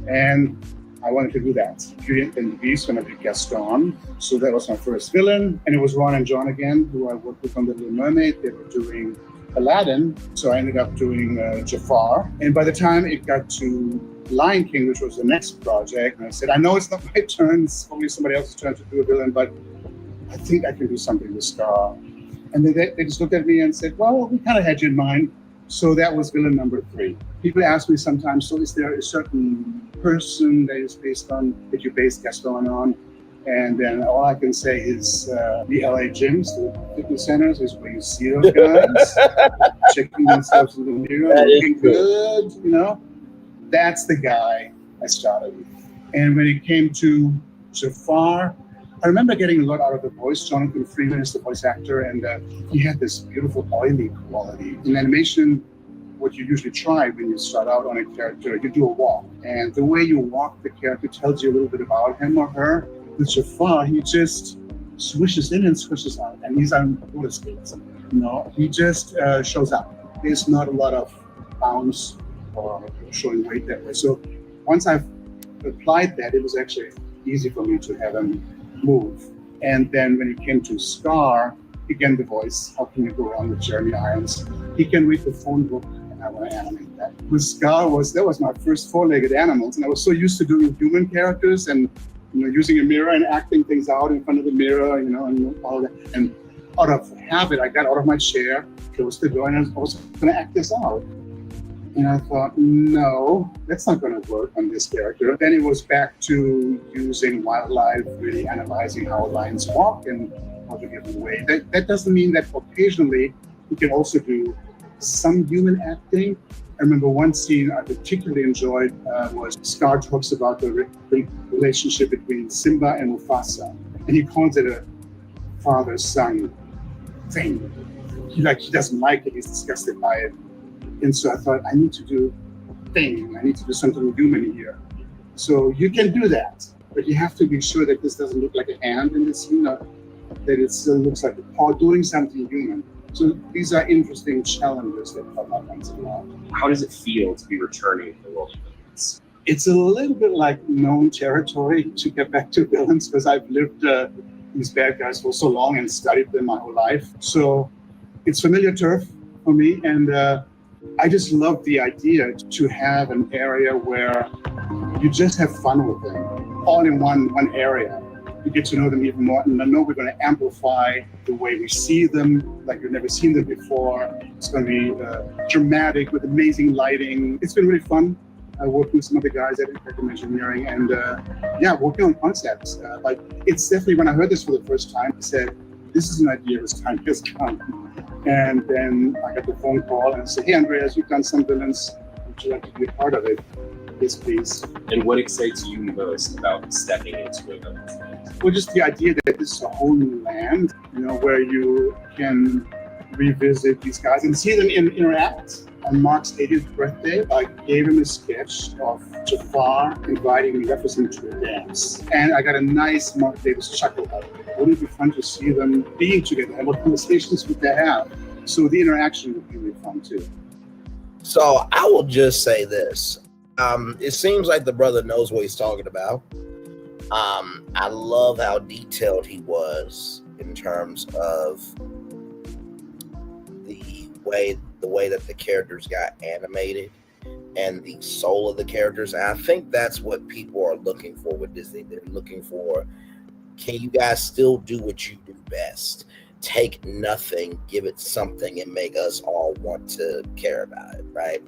and I wanted to do that. Beauty and the Beast when I did Gaston. So that was my first villain. And it was Ron and John again, who I worked with on The Little Mermaid. They were doing Aladdin. So I ended up doing Jafar. And by the time it got to Lion King, which was the next project, and I said, I know it's not my turn, it's probably somebody else's turn to do a villain, but I think I can do something with Scar. And they just looked at me and said, well, we kind of had you in mind. So that was villain number 3. People ask me sometimes, so is there a certain person that is based on, that you base Gaston on? And then all I can say is the LA gyms, the fitness centers, is where you see those guys checking themselves in the mirror, looking good, you know? That's the guy I started with. And when it came to Jafar, I remember getting a lot out of the voice. Jonathan Freeman is the voice actor, and he had this beautiful oily quality. In animation, what you usually try when you start out on a character, you do a walk. And the way you walk the character tells you a little bit about him or her. With Jafar, he just swishes in and swishes out. And he's on roller skates. You know, he just shows up. There's not a lot of bounce or showing weight that way. So once I've applied that, it was actually easy for me to have him move. And then when it came to Scar, again, the voice, how can you go wrong with Jeremy Irons? He can read the phone book, and I want to animate that. With Scar, that was my first 4-legged animals, and I was so used to doing human characters and using a mirror and acting things out in front of the mirror, and all that. And out of habit, I got out of my chair, closed the door, and I was going to act this out. And I thought, no, that's not going to work on this character. Then it was back to using wildlife, really analyzing how lions walk and how to give them away. That doesn't mean that occasionally we can also do some human acting. I remember one scene I particularly enjoyed was Scar talks about the relationship between Simba and Mufasa. And he calls it a father-son thing. He doesn't like it, he's disgusted by it. And so I thought, I need to do a thing. I need to do something human here. So you can do that, but you have to be sure that this doesn't look like a hand in the scene, that it still looks like a paw doing something human. So these are interesting challenges that come up once in a while. How does it feel to be returning to the world of villains? It's a little bit like known territory to get back to villains, because I've lived these bad guys for so long and studied them my whole life. So it's familiar turf for me, and I just love the idea to have an area where you just have fun with them, all in one area. You get to know them even more, and I know we're going to amplify the way we see them, like you've never seen them before. It's going to be dramatic with amazing lighting. It's been really fun. I worked with some of the guys at Interactive Engineering, and working on concepts. It's definitely, when I heard this for the first time, I said, this is an idea, this time has come. And then I got the phone call and said, hey, Andreas, you've done some villains. Would you like to be a part of it? Yes, please. And what excites you most about stepping into it? Well, just the idea that this is a whole new land, where you can revisit these guys and see them interact. On Mark's 80th birthday, I gave him a sketch of Jafar inviting Jefferson to a dance. And I got a nice Mark Davis chuckle out of it. Wouldn't it be fun to see them being together and what conversations would they have? So the interaction would be really fun too. So I will just say this. It seems like the brother knows what he's talking about. I love how detailed he was in terms of the way that the characters got animated and the soul of the characters. And I think that's what people are looking for with Disney. They're looking for, can you guys still do what you do best? Take nothing, give it something, and make us all want to care about it, right?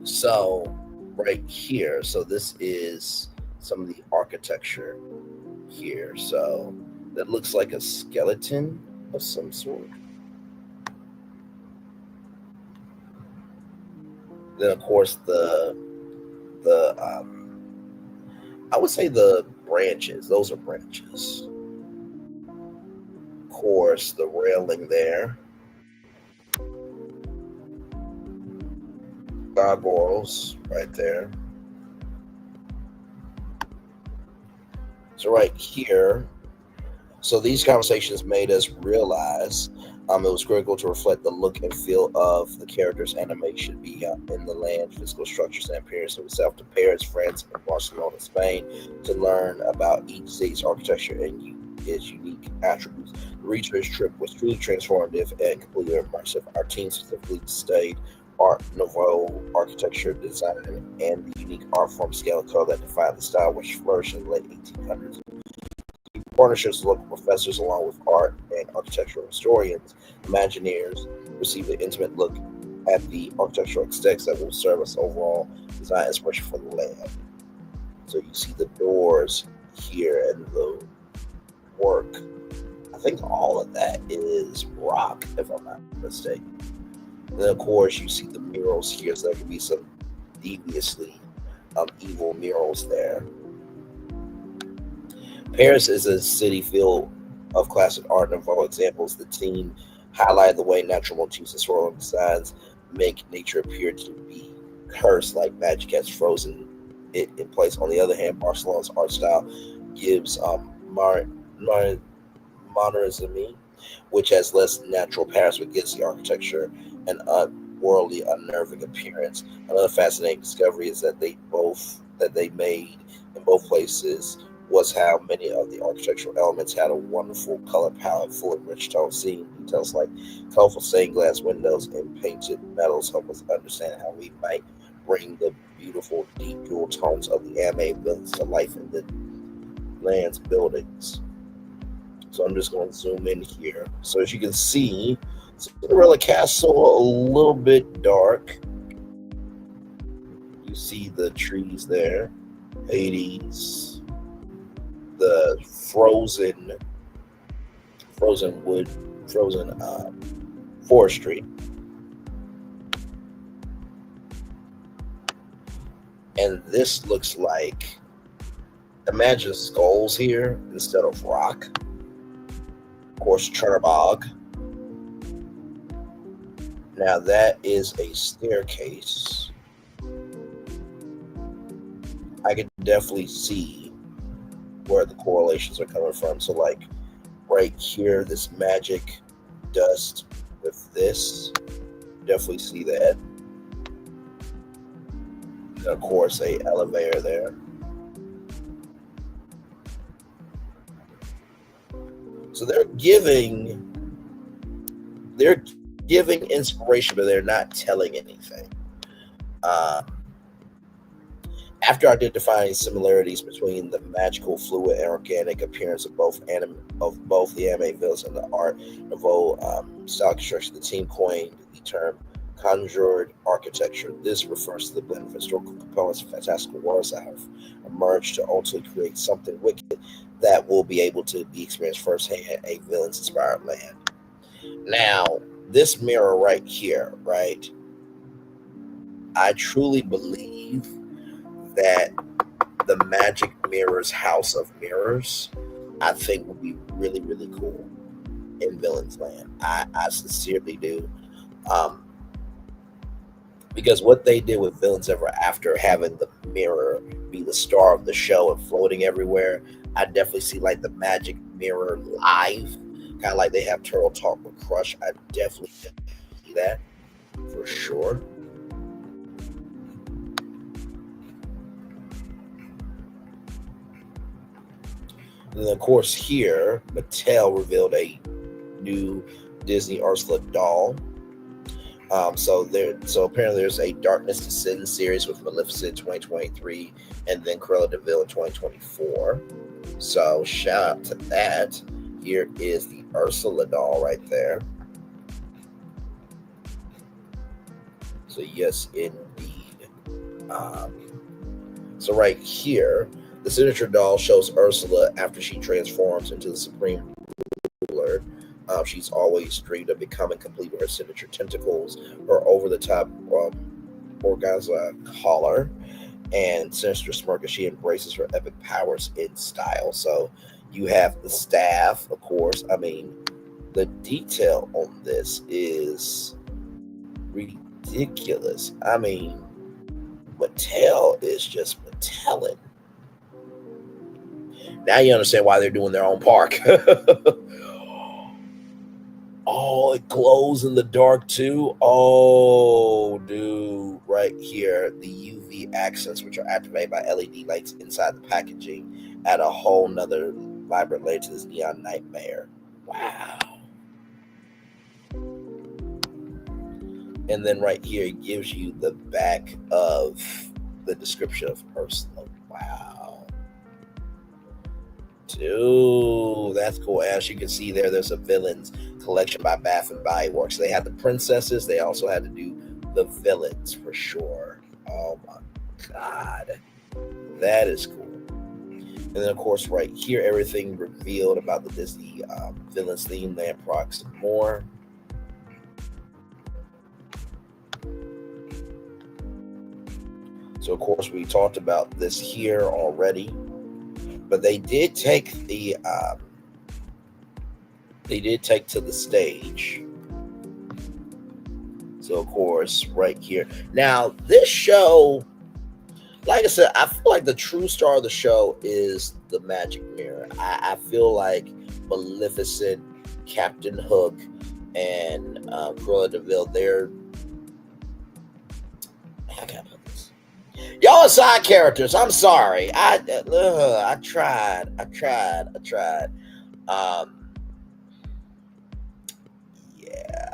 So right here, so this is some of the architecture here. So that looks like a skeleton of some sort. Then of course the I would say the branches, those are branches. Of course, the railing there. Gargoyles right there. So right here, so these conversations made us realize it was critical to reflect the look and feel of the characters' animation beyond in the land, physical structures, and appearance of itself to Paris, France, and Barcelona, Spain, to learn about each city's architecture and its unique attributes. The research trip was truly transformative and completely immersive. Our team specifically studied Art Nouveau architecture, design, and the unique art form, scale, and color that defined the style, which flourished in the late 1800s. Partnerships with local professors, along with art and architectural historians, Imagineers, receive an intimate look at the architectural aesthetics that will serve as overall design inspiration for the land. So you see the doors here and the work. I think all of that is rock, if I'm not mistaken. And then, of course, you see the murals here, so there could be some deviously evil murals there. Paris is a city filled of classic art Nouveau examples. The team highlighted the way natural motifs and swirling designs make nature appear to be cursed, like magic has frozen it in place. On the other hand, Barcelona's art style gives modernism, which has less natural patterns but gives the architecture an unworldly, unnerving appearance. Another fascinating discovery is that they made in both places was how many of the architectural elements had a wonderful color palette full of rich tones. Seeing details like colorful stained glass windows and painted metals help us understand how we might bring the beautiful deep dual tones of the anime villains to life in the land's buildings. So I'm just going to zoom in here. So as you can see, Cinderella Castle a little bit dark. You see the trees there, Hades, the frozen wood, frozen forestry. And this looks like, imagine skulls here instead of rock. Of course, Chernobyl. Now that is a staircase. I can definitely see where the correlations are coming from. So like right here, this magic dust with this, definitely see that. And of course, a elevator there. So they're giving inspiration, but they're not telling anything. After identifying similarities between the magical, fluid, and organic appearance of both the anime villains and the Art Nouveau style construction, the team coined the term conjured architecture. This refers to the blend of historical components and fantastical worlds that have emerged to ultimately create something wicked that will be able to be experienced firsthand in a villain's inspired land. Now, this mirror right here, right? I truly believe that the Magic Mirror's House of Mirrors, I think would be really, really cool in Villain's Land. I sincerely do. Because what they did with Villains Ever After, having the mirror be the star of the show and floating everywhere, I definitely see like the Magic Mirror live, kind of like they have Turtle Talk with Crush. I definitely see that for sure. And then, of course, here, Mattel revealed a new Disney Ursula doll. So apparently there's a Darkness Descends series with Maleficent 2023 and then Cruella de Vil in 2024. So shout out to that. Here is the Ursula doll right there. So yes, indeed. So right here, the signature doll shows Ursula after she transforms into the Supreme Ruler. She's always dreamed of becoming complete with her signature tentacles, her over-the-top organza collar, and sinister smirk as she embraces her epic powers in style. So you have the staff, of course. I mean, the detail on this is ridiculous. I mean, Mattel is just Mattelling. Now you understand why they're doing their own park. Oh, it glows in the dark too. Oh, dude, right here, the UV accents, which are activated by LED lights inside the packaging, add a whole nother vibrant layer to this neon nightmare. Wow. And then right here, it gives you the back of the description of Ursula. Wow. Dude, that's cool. As you can see there's a villains collection by Bath and Body Works. They had the princesses. They also had to do the villains for sure. Oh my God. That is cool. And then, of course, right here, everything revealed about the Disney villains theme, land products, and more. So, of course, we talked about this here already. But they did take the to the stage. So of course, right here. Now, this show, like I said, I feel like the true star of the show is the Magic Mirror. I feel like Maleficent, Captain Hook, and Cruella de Vil, they're, how can I put this? Y'all are side characters. I'm sorry. I tried. Yeah.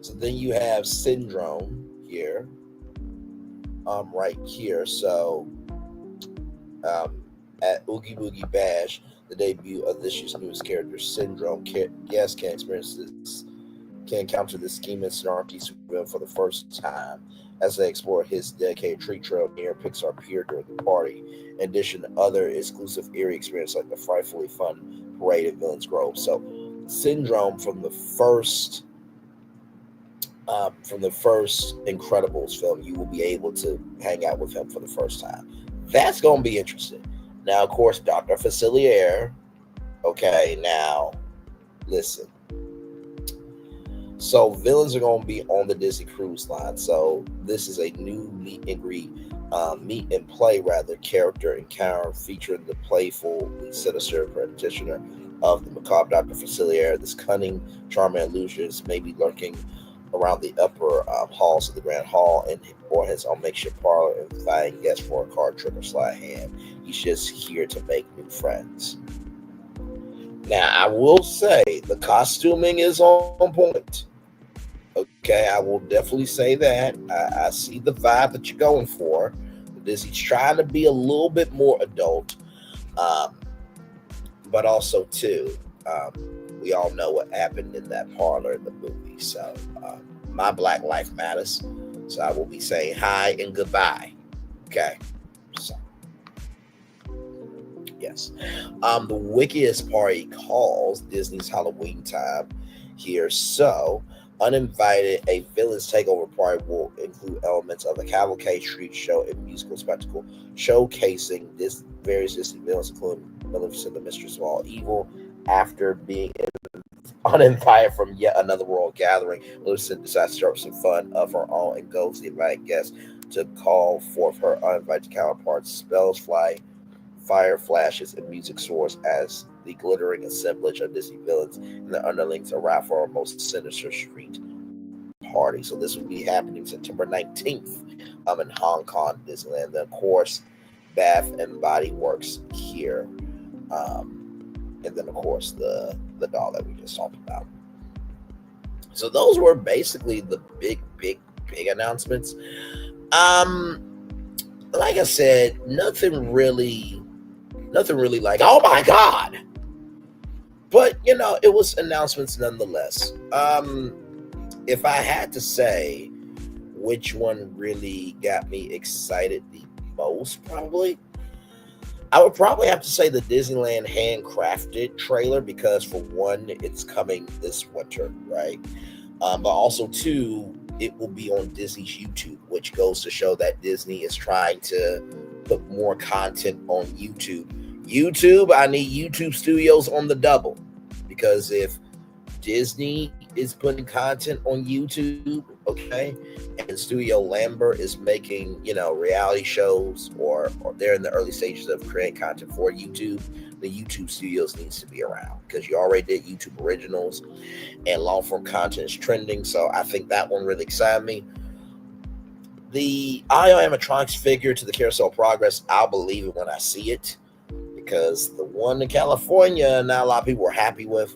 So then you have Syndrome here. Right here. So at Oogie Boogie Bash, the debut of this year's newest character, Syndrome, guests can encounter this scheming snarky supervillain for the first time as they explore his dedicated treat trail near Pixar Pier during the party. In addition to other exclusive eerie experiences like the frightfully fun parade at Villains Grove. So Syndrome from the first Incredibles film, you will be able to hang out with him for the first time. That's going to be interesting. Now, of course, Dr. Facilier. Okay, now, listen. So, villains are going to be on the Disney Cruise Line. So, this is a new meet and play character encounter featuring the playful and sinister practitioner of the macabre Dr. Facilier. This cunning, charming illusionist may be lurking around the upper halls of the Grand Hall or his own makeshift parlor, inviting guests for a card trick or slide hand. He's just here to make new friends. Now, I will say the costuming is on point. Okay, I will definitely say that. I see the vibe that you're going for. Disney's trying to be a little bit more adult, but also too, we all know what happened in that parlor in the movie. So my Black Life Matters. So I will be saying hi and goodbye. Okay. So yes. The wickedest party calls Disney's Halloween time here. So uninvited, a villain's takeover party will include elements of a cavalcade, street show, and musical spectacle, showcasing this various Disney villains, including Maleficent, the Mistress of All Evil. After being uninvited from yet another world gathering, Maleficent decides to start some fun of her own and goes the invited guests to call forth her uninvited counterparts. Spells fly, fire flashes, and music soars as the glittering assemblage of Disney villains and their underlings arrive for our most sinister street party. So this will be happening September 19th in Hong Kong, Disneyland. Then, of course, Bath and Body Works here. And then, of course, the doll that we just talked about. So those were basically the big announcements. Like I said, nothing really like, oh my God. But, you know, it was announcements nonetheless. If I had to say which one really got me excited the most, I would probably have to say the Disneyland handcrafted trailer, because for one, it's coming this winter, right? But also two, it will be on Disney's YouTube, which goes to show that Disney is trying to put more content on YouTube. I need YouTube Studios on the double, because if Disney is putting content on YouTube, okay, and Studio Lambert is making, you know, reality shows, or they're in the early stages of creating content for YouTube, the YouTube Studios needs to be around, because you already did YouTube Originals and long form content is trending. So I think that one really excited me. The IO animatronics figure to the Carousel Progress, I'll believe it when I see it, because the one in California, not a lot of people were happy with.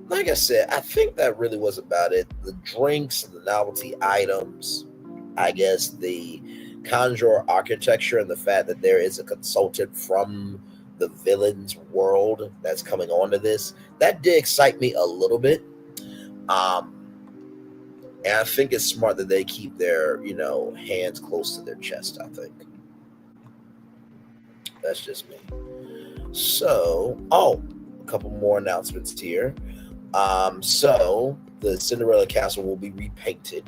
Like I said, I think that really was about it. The drinks, the novelty items, I guess the Conjure architecture, and the fact that there is a consultant from the villain's world that's coming onto this, that did excite me a little bit. And I think it's smart that they keep their, you know, hands close to their chest, I think. That's just me. So, a couple more announcements here. So the Cinderella Castle will be repainted.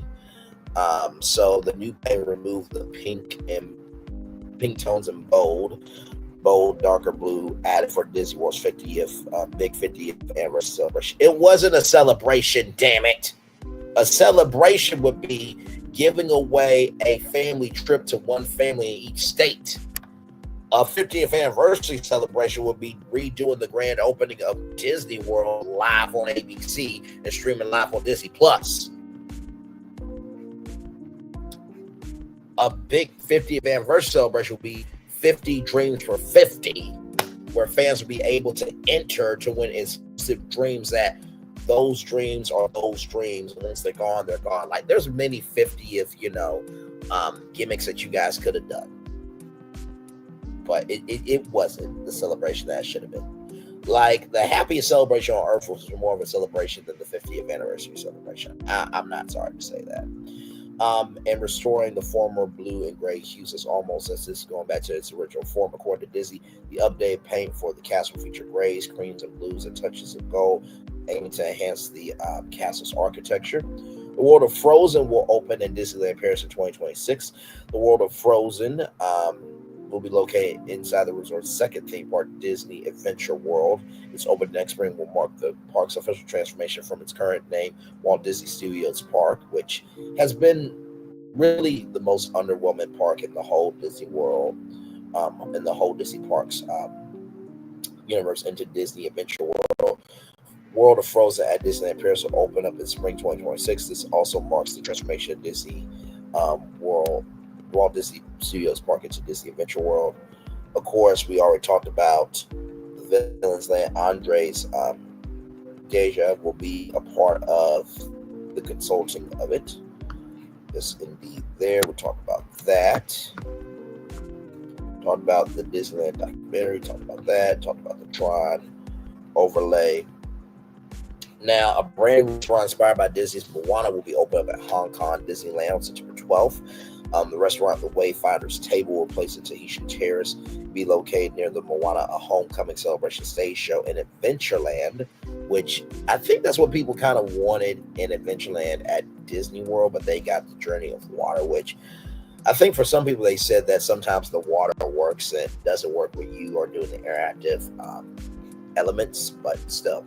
So the new paint removed the pink tones and bold, darker blue added for Disney World's 50th, big 50th anniversary celebration. It wasn't a celebration, damn it. A celebration would be giving away a family trip to one family in each state. A 50th anniversary celebration would be redoing the grand opening of Disney World live on ABC and streaming live on Disney Plus. A big 50th anniversary celebration will be 50 Dreams for 50, where fans will be able to enter to win exclusive dreams that those dreams are those dreams. Once they're gone, they're gone. Like, there's many 50th, you know, gimmicks that you guys could have done. But it wasn't the celebration that it should have been. Like, the happiest celebration on Earth was more of a celebration than the 50th anniversary celebration. I'm not sorry to say that. And restoring the former blue and gray hues is almost as this going back to its original form. According to Disney, the updated paint for the castle featured grays, creams, and blues, and touches of gold, aiming to enhance the castle's architecture. The World of Frozen will open in Disneyland Paris in 2026. The World of Frozen will be located inside the resort's second theme park, Disney Adventure World. Its open next spring will mark the park's official transformation from its current name, Walt Disney Studios Park, which has been really the most underwhelming park in the whole Disney World, in the whole Disney Parks universe, into Disney Adventure World. World of Frozen at Disneyland Paris will open up in spring 2026. This also marks the transformation of Disney Walt Disney Studios Park into Disney Adventure World. Of course, we already talked about the Villains Land. Andres Deja will be a part of the consulting of it. Yes, indeed. There, we'll talk about that. Talked about the Disneyland documentary. Talked about that. Talked about the Tron overlay. Now, a brand new restaurant inspired by Disney's Moana will be opened up at Hong Kong Disneyland on September 12th. The restaurant, The Wayfinder's Table, will place in Tahitian Terrace, be located near the Moana, a homecoming celebration stage show in Adventureland, which I think that's what people kind of wanted in Adventureland at Disney World, but they got the Journey of Water, which I think for some people they said that sometimes the water works and doesn't work when you are doing the interactive elements, but still.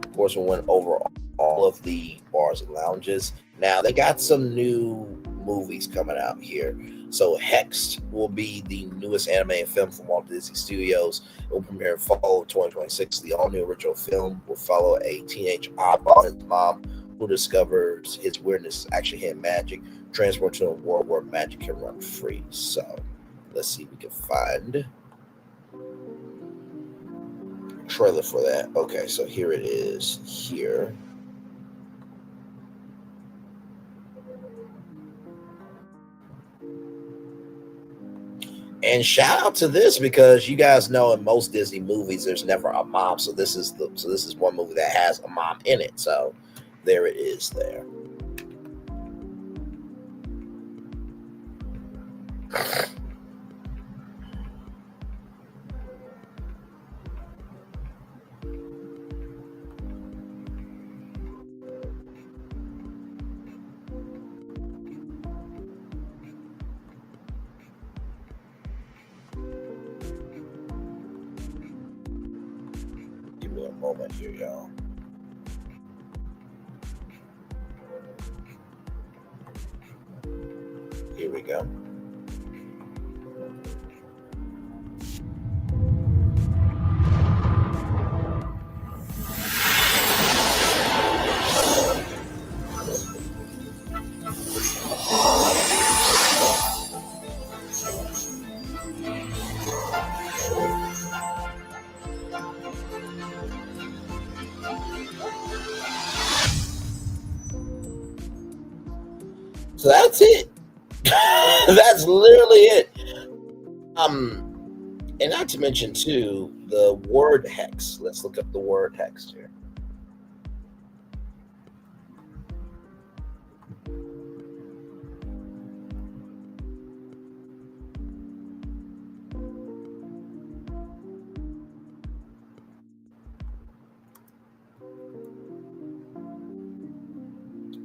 Of course, we went over all of the bars and lounges. Now, they got some new movies coming out here. So, Hexed will be the newest animated film from Walt Disney Studios. It will premiere in fall of 2026. The all-new original film will follow a teenage oddball and his mom who discovers his weirdness is actually him magic, transport to a world where magic can run free. So, let's see if we can find a trailer for that. Okay, so here it is here. And shout out to this because you guys know in most Disney movies there's never a mom, so this is one movie that has a mom in it. So there it is there. Give me a moment here, y'all. Here we go. So that's it. That's literally it. And not to mention too, the word hex. Let's look up the word hex here.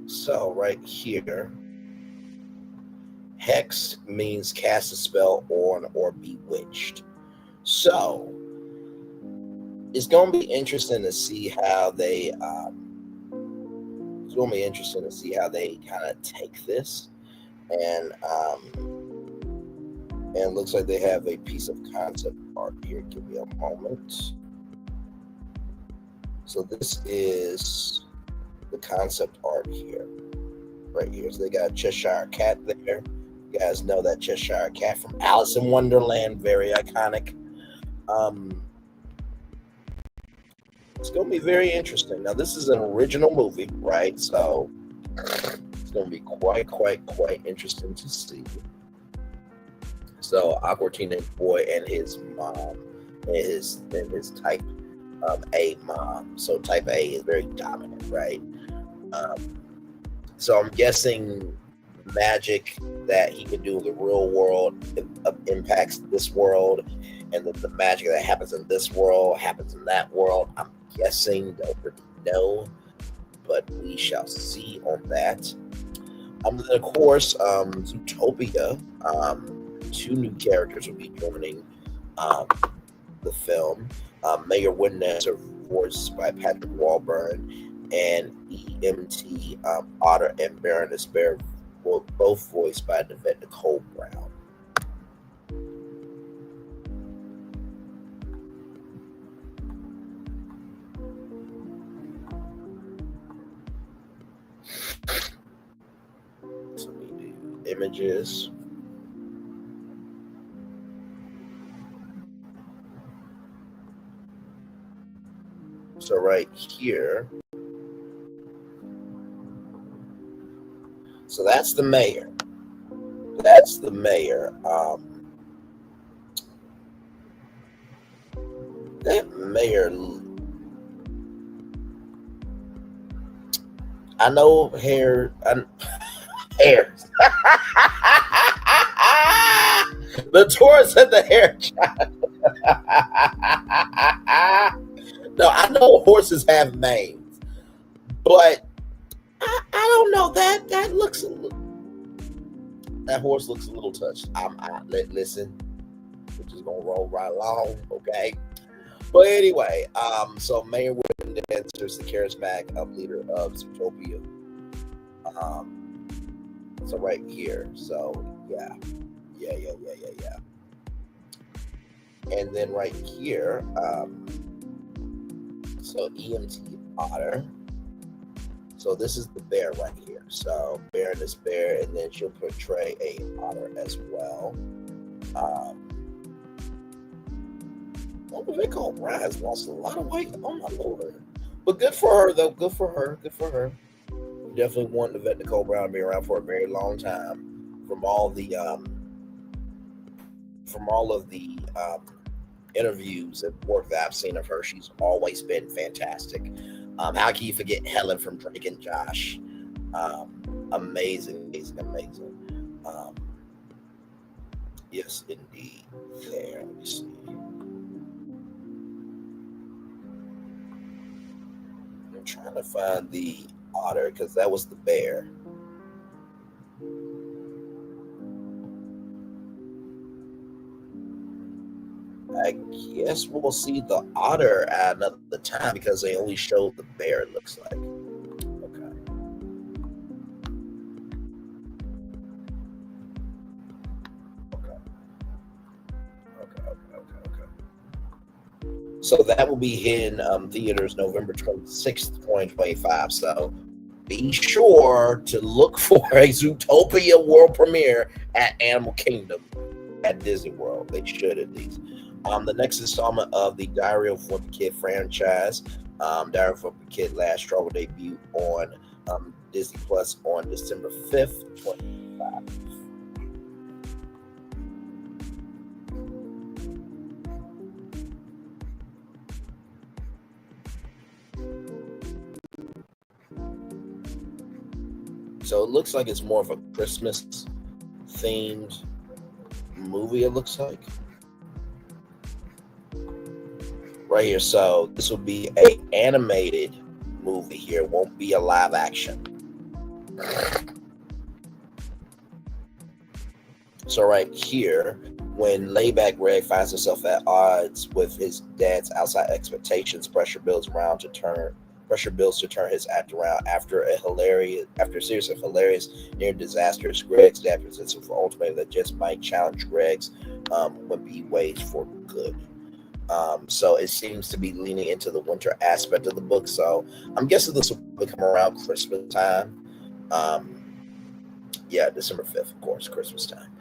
So right here, hex means cast a spell on or bewitched. So it's going to be interesting to see how they kind of take this, and it looks like they have a piece of concept art here. Give me a moment. So this is the concept art here, right here. So they got a Cheshire Cat there. You guys know that Cheshire Cat from Alice in Wonderland, very iconic. It's going to be very interesting. Now, this is an original movie, right? So it's going to be quite interesting to see. So, awkward teenage boy and his mom, and his type A mom. So type A is very dominant, right? So I'm guessing magic that he can do in the real world impacts this world, and then the magic that happens in this world happens in that world. I'm guessing, don't really know, but we shall see on that. Then of course, Zootopia, 2 new characters will be joining the film. Mayor Witness, voiced by Patrick Warburton, and EMT Otter and Baroness Bear, both voiced by Yvette Nicole Brown. So we do images. So right here, so that's the mayor. That's the mayor. That mayor, I know hair. The tourist at the hair shop. No, I know horses have manes, but I don't know that looks a little. That horse looks a little touched. Listen, we're just gonna roll right along, okay? But anyway, so Mayor Whitman answers the charismatic leader of Zootopia. So right here, so yeah. And then right here, so EMT Otter. So this is the bear right here. So bear and this bear, and then she'll portray a otter as well. Nicole Brown has lost a lot of weight. Oh my lord! But good for her though. Good for her. Definitely wanted to vet Nicole Brown to be around for a very long time. From all of the interviews and work that I've seen of her, she's always been fantastic. How can you forget Helen from Drake and Josh? Amazing. Yes, indeed. There, let me see. I'm trying to find the otter because that was the bear. I guess we'll see the otter at another time because they only showed the bear, it looks like. Okay. So that will be in theaters November 26th, 2025. So be sure to look for a Zootopia world premiere at Animal Kingdom at Disney World. They should at least. The next installment of the Diary of a Wimpy Kid franchise, Diary of a Wimpy Kid Last Straw, will debut on Disney Plus on December 5th, 2025. So it looks like it's more of a Christmas themed movie, it looks like. Right here. So this will be an animated movie here. It won't be a live action. So right here, when Layback Greg finds himself at odds with his dad's outside expectations, pressure builds to turn his act around. After a series of hilarious near disasters, Greg's dad presents him with an ultimatum that just might challenge Greg's wimpy ways for good. So it seems to be leaning into the winter aspect of the book. So I'm guessing this will probably come around Christmas time. Yeah, December 5th, of course, Christmas time.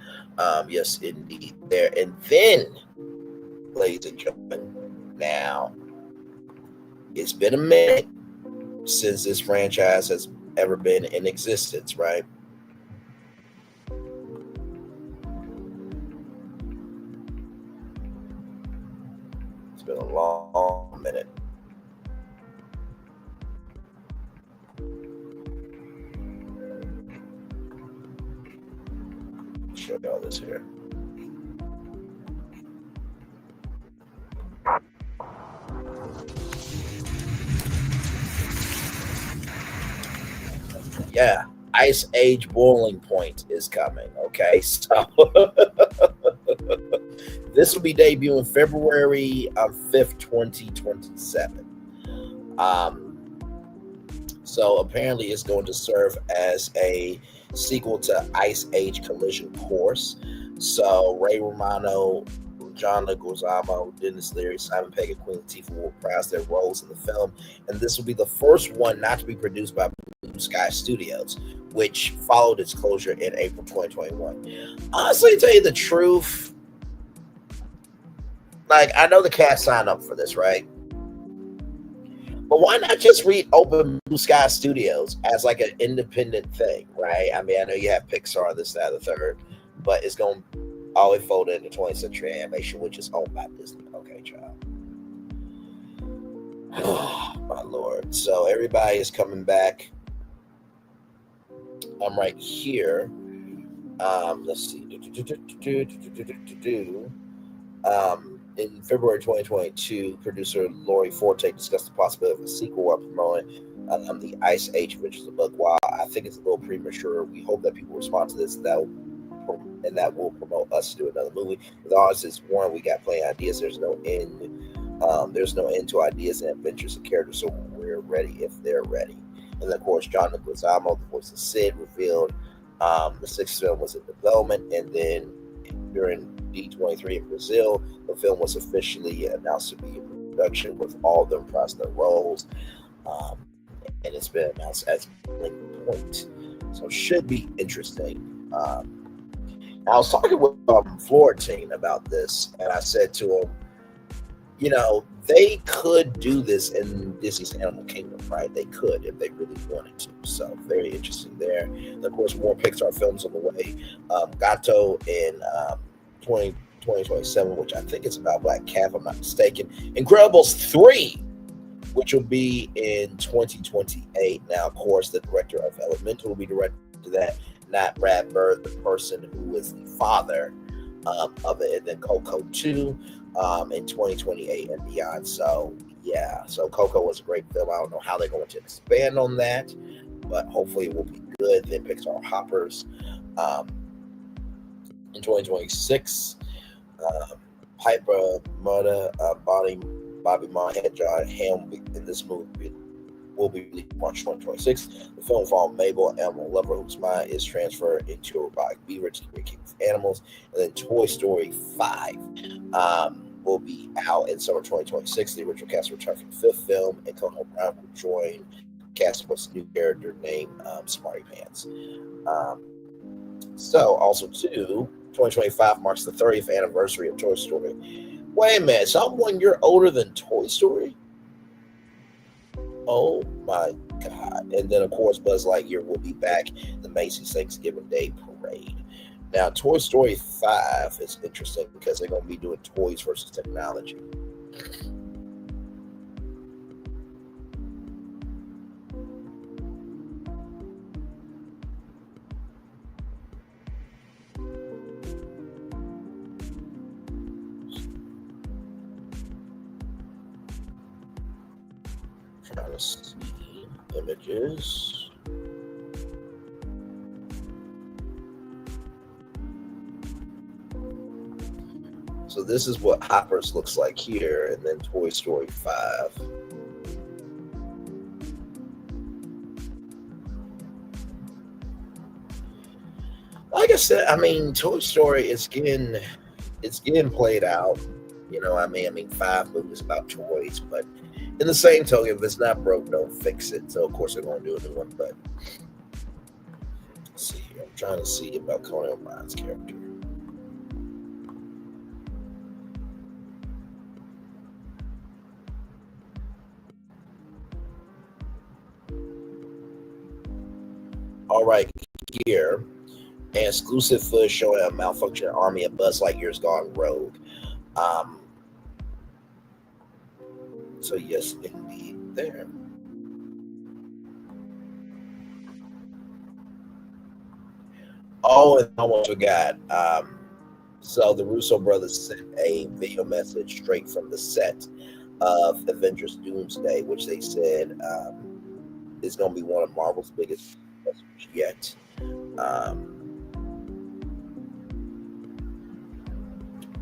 Yes, indeed. There. And then, ladies and gentlemen, now it's been a minute since this franchise has ever been in existence, right? It's been a long minute. Show you all this here. Yeah, Ice Age Boiling Point is coming. Okay, so this will be debuting February 5th, 2027. So apparently it's going to serve as a sequel to Ice Age Collision Course. So Ray Romano, John Leguizamo, Dennis Leary, Simon Pegg, and Queen Latifah will reprise their roles in the film, and this will be the first one not to be produced by Blue Sky Studios, which followed its closure in April 2021. Honestly, to tell you the truth, like, I know the cast signed up for this, right? But why not just reopen Blue Sky Studios as like an independent thing, right? I mean, I know you have Pixar, this, that, the third. but it's going to always fold into 20th Century Animation, which is owned by Disney. Okay, child. Oh, my Lord. So everybody is coming back. I'm right here. Let's see. In February 2022, producer Lori Forte discussed the possibility of a sequel while promoting the Ice Age Adventures of Buck Wild. I think it's a little premature. We hope that people respond to this, and that will promote us to do another movie. The honest is, one, we got plenty of ideas. There's no end. There's no end to ideas and adventures and characters, so we're ready if they're ready. And then, of course, John Leguizamo, the voice of Sid, revealed the sixth film was in development, and then during D23 in Brazil, the film was officially announced to be in production with all of them priced their roles, and it's been announced as Link Point. So it should be interesting. I was talking with Florentine about this, and I said to him, you know, they could do this in Disney's Animal Kingdom, right? They could if they really wanted to. So very interesting there. And of course, more Pixar films on the way. Gato in 2027, which I think is about Black Cat, if I'm not mistaken. Incredibles 3, which will be in 2028. Now, of course, the director of Elemental will be directed to that, not Brad Bird, the person who is the father of it. And then Coco 2. In 2028 and beyond. So yeah, so Coco was a great film. I don't know how they're going to expand on that, but hopefully it will be good. Then Pixar Hoppers in 2026. Piper Murder, Bobby Monahan, John Hamm in this movie will be released March 2026. The film follows Mabel, an animal lover whose mind is transferred into a robotic beaver to communicate with animals. And then Toy Story 5 will be out in summer 2026. The original cast will return for the fifth film, and Conan O'Brien will join the cast with a new character named Smarty Pants. So also too, 2025 marks the 30th anniversary of Toy Story. Wait a minute, so I'm 1 year older than Toy Story? Oh my God. And then, of course, Buzz Lightyear will be back in the Macy's Thanksgiving Day Parade. Now, Toy Story 5 is interesting because they're going to be doing toys versus technology. Trying to see images. So this is what Hoppers looks like here, and then Toy Story 5. Like I said, I mean, Toy Story is getting played out. You know, I mean, 5 movies about toys, but in the same token, if it's not broke, don't fix it. So of course they're going to do a new one. But let's see here. I'm trying to see about Conan O'Brien's character. All right, here, an exclusive footage showing a malfunctioning army of Buzz Lightyear's gone rogue. So yes, indeed, there. Oh, and I almost forgot. So the Russo brothers sent a video message straight from the set of Avengers Doomsday, which they said is going to be one of Marvel's biggest yet.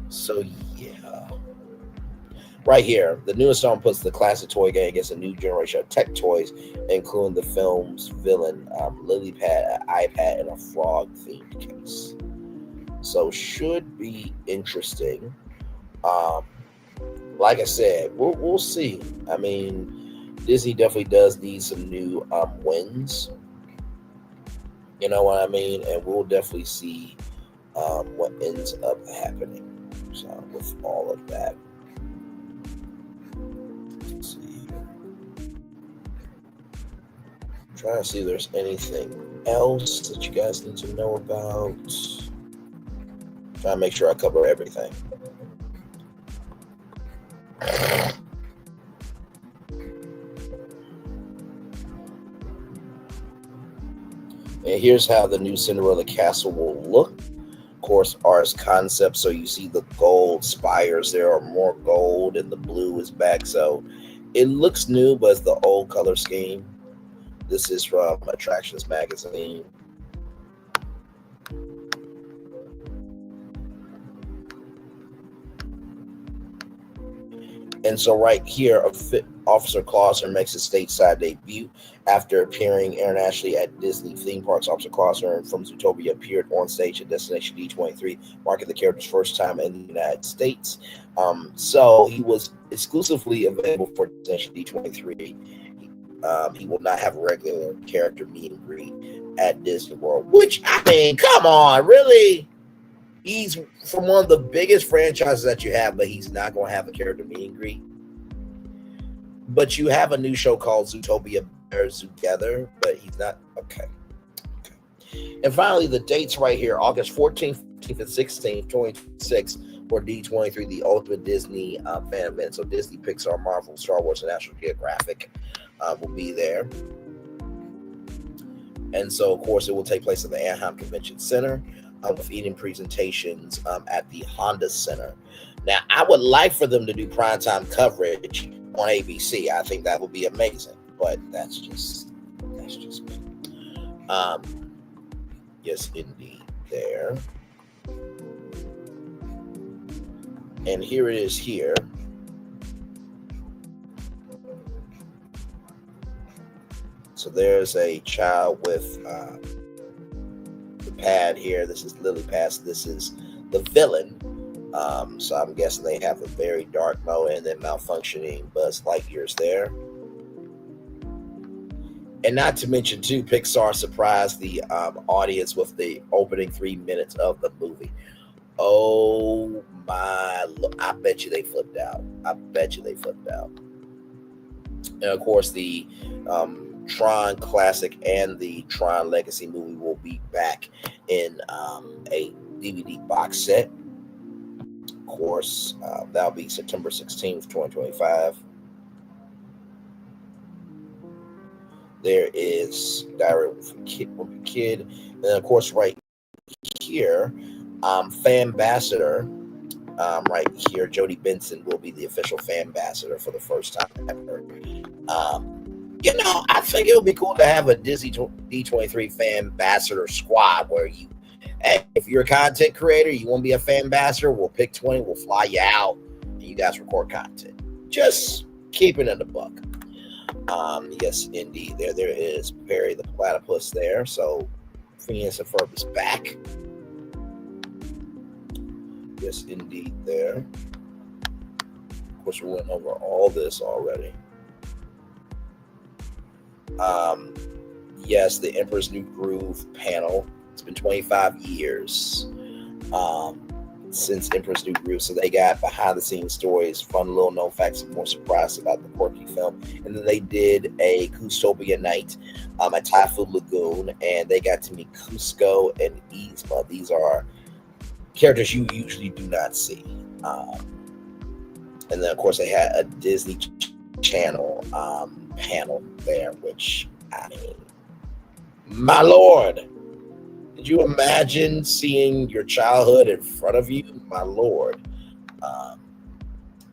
So yeah, right here, the newest song puts the classic toy game against a new generation of tech toys, including the film's villain, lily pad, an iPad, and a frog themed case. So should be interesting. Like I said, we'll see. I mean, Disney definitely does need some new wins. You know what I mean? And we'll definitely see what ends up happening. So with all of that. Let's see. I'm trying to see if there's anything else that you guys need to know about. Trying to make sure I cover everything. And here's how the new Cinderella Castle will look. Of course, ours concept. So you see the gold spires. There are more gold, and the blue is back. So it looks new, but it's the old color scheme. This is from Attractions Magazine. And so right here, Officer Clauser makes his stateside debut after appearing internationally at Disney theme parks. Officer Clauser from Zootopia appeared on stage at Destination D23, marking the character's first time in the United States. So he was exclusively available for Destination D23. He will not have a regular character meet and greet at Disney World, which, I mean, come on, really? He's from one of the biggest franchises that you have, but he's not going to have a character meet and greet. But you have a new show called Zootopia Bears Together, but he's not. Okay. And finally, the dates right here: August 14th, 15th, and 16th, 2026 for D23, the Ultimate Disney fan event. So Disney, Pixar, Marvel, Star Wars, and National Geographic will be there. And so, of course, it will take place at the Anaheim Convention Center, with eating presentations at the Honda Center. Now, I would like for them to do primetime coverage on ABC. I think that would be amazing, but that's just me. Yes, indeed, there. And here it is here. So there's a child with pad here. This is Lily Pad. This is the villain. So I'm guessing they have a very dark mode and then malfunctioning Buzz Lightyear's there. And not to mention, too, Pixar surprised the audience with the opening 3 minutes of the movie. Oh my! I bet you they flipped out. And of course, the Tron Classic and the Tron Legacy movie will be back in a DVD box set. Of course, that'll be September 16th, 2025. There is Diary of a Kid. And then, of course, right here, Fan Ambassador, right here, Jodie Benson will be the official Fan Ambassador for the first time ever. You know, I think it would be cool to have a Disney D23 Fan Ambassador squad where you, hey, if you're a content creator, you want to be a Fan Ambassador, we'll pick 20, we'll fly you out, and you guys record content. Just keeping it in the buck. Yes, indeed. There is Perry the Platypus there. So Phineas and Ferb is back. Yes, indeed. There. Of course, we went over all this already. Yes, the Emperor's New Groove panel. It's been 25 years since Emperor's New Groove. So they got behind the scenes stories, fun little known facts, and more surprise about the quirky film. And then they did a Custopia night at Typhoon Lagoon, and they got to meet Cusco and Yzma. These are characters you usually do not see. And then, of course, they had a Disney Channel panel there, which, I mean, my Lord. Did you imagine seeing your childhood in front of you? My Lord.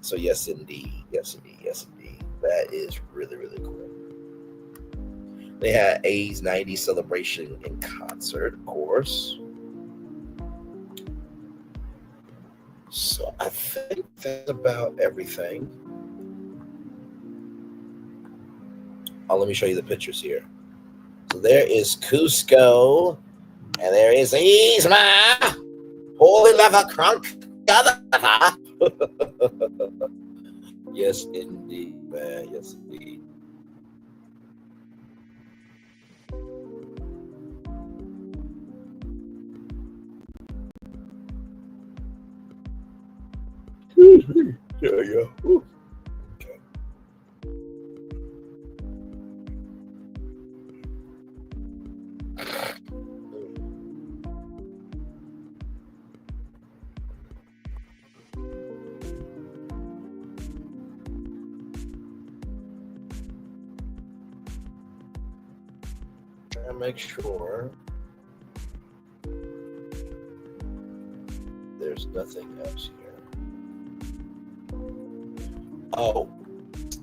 So yes, indeed. That is really, really cool. They had A's 90 celebration in concert, of course. So I think that's about everything. Let me show you the pictures here. So there is Cusco. And there is Yzma. Holy leather crunk. Yes, indeed, man. Yes, indeed. Yeah. Ooh. trying to make sure there's nothing else here. Oh,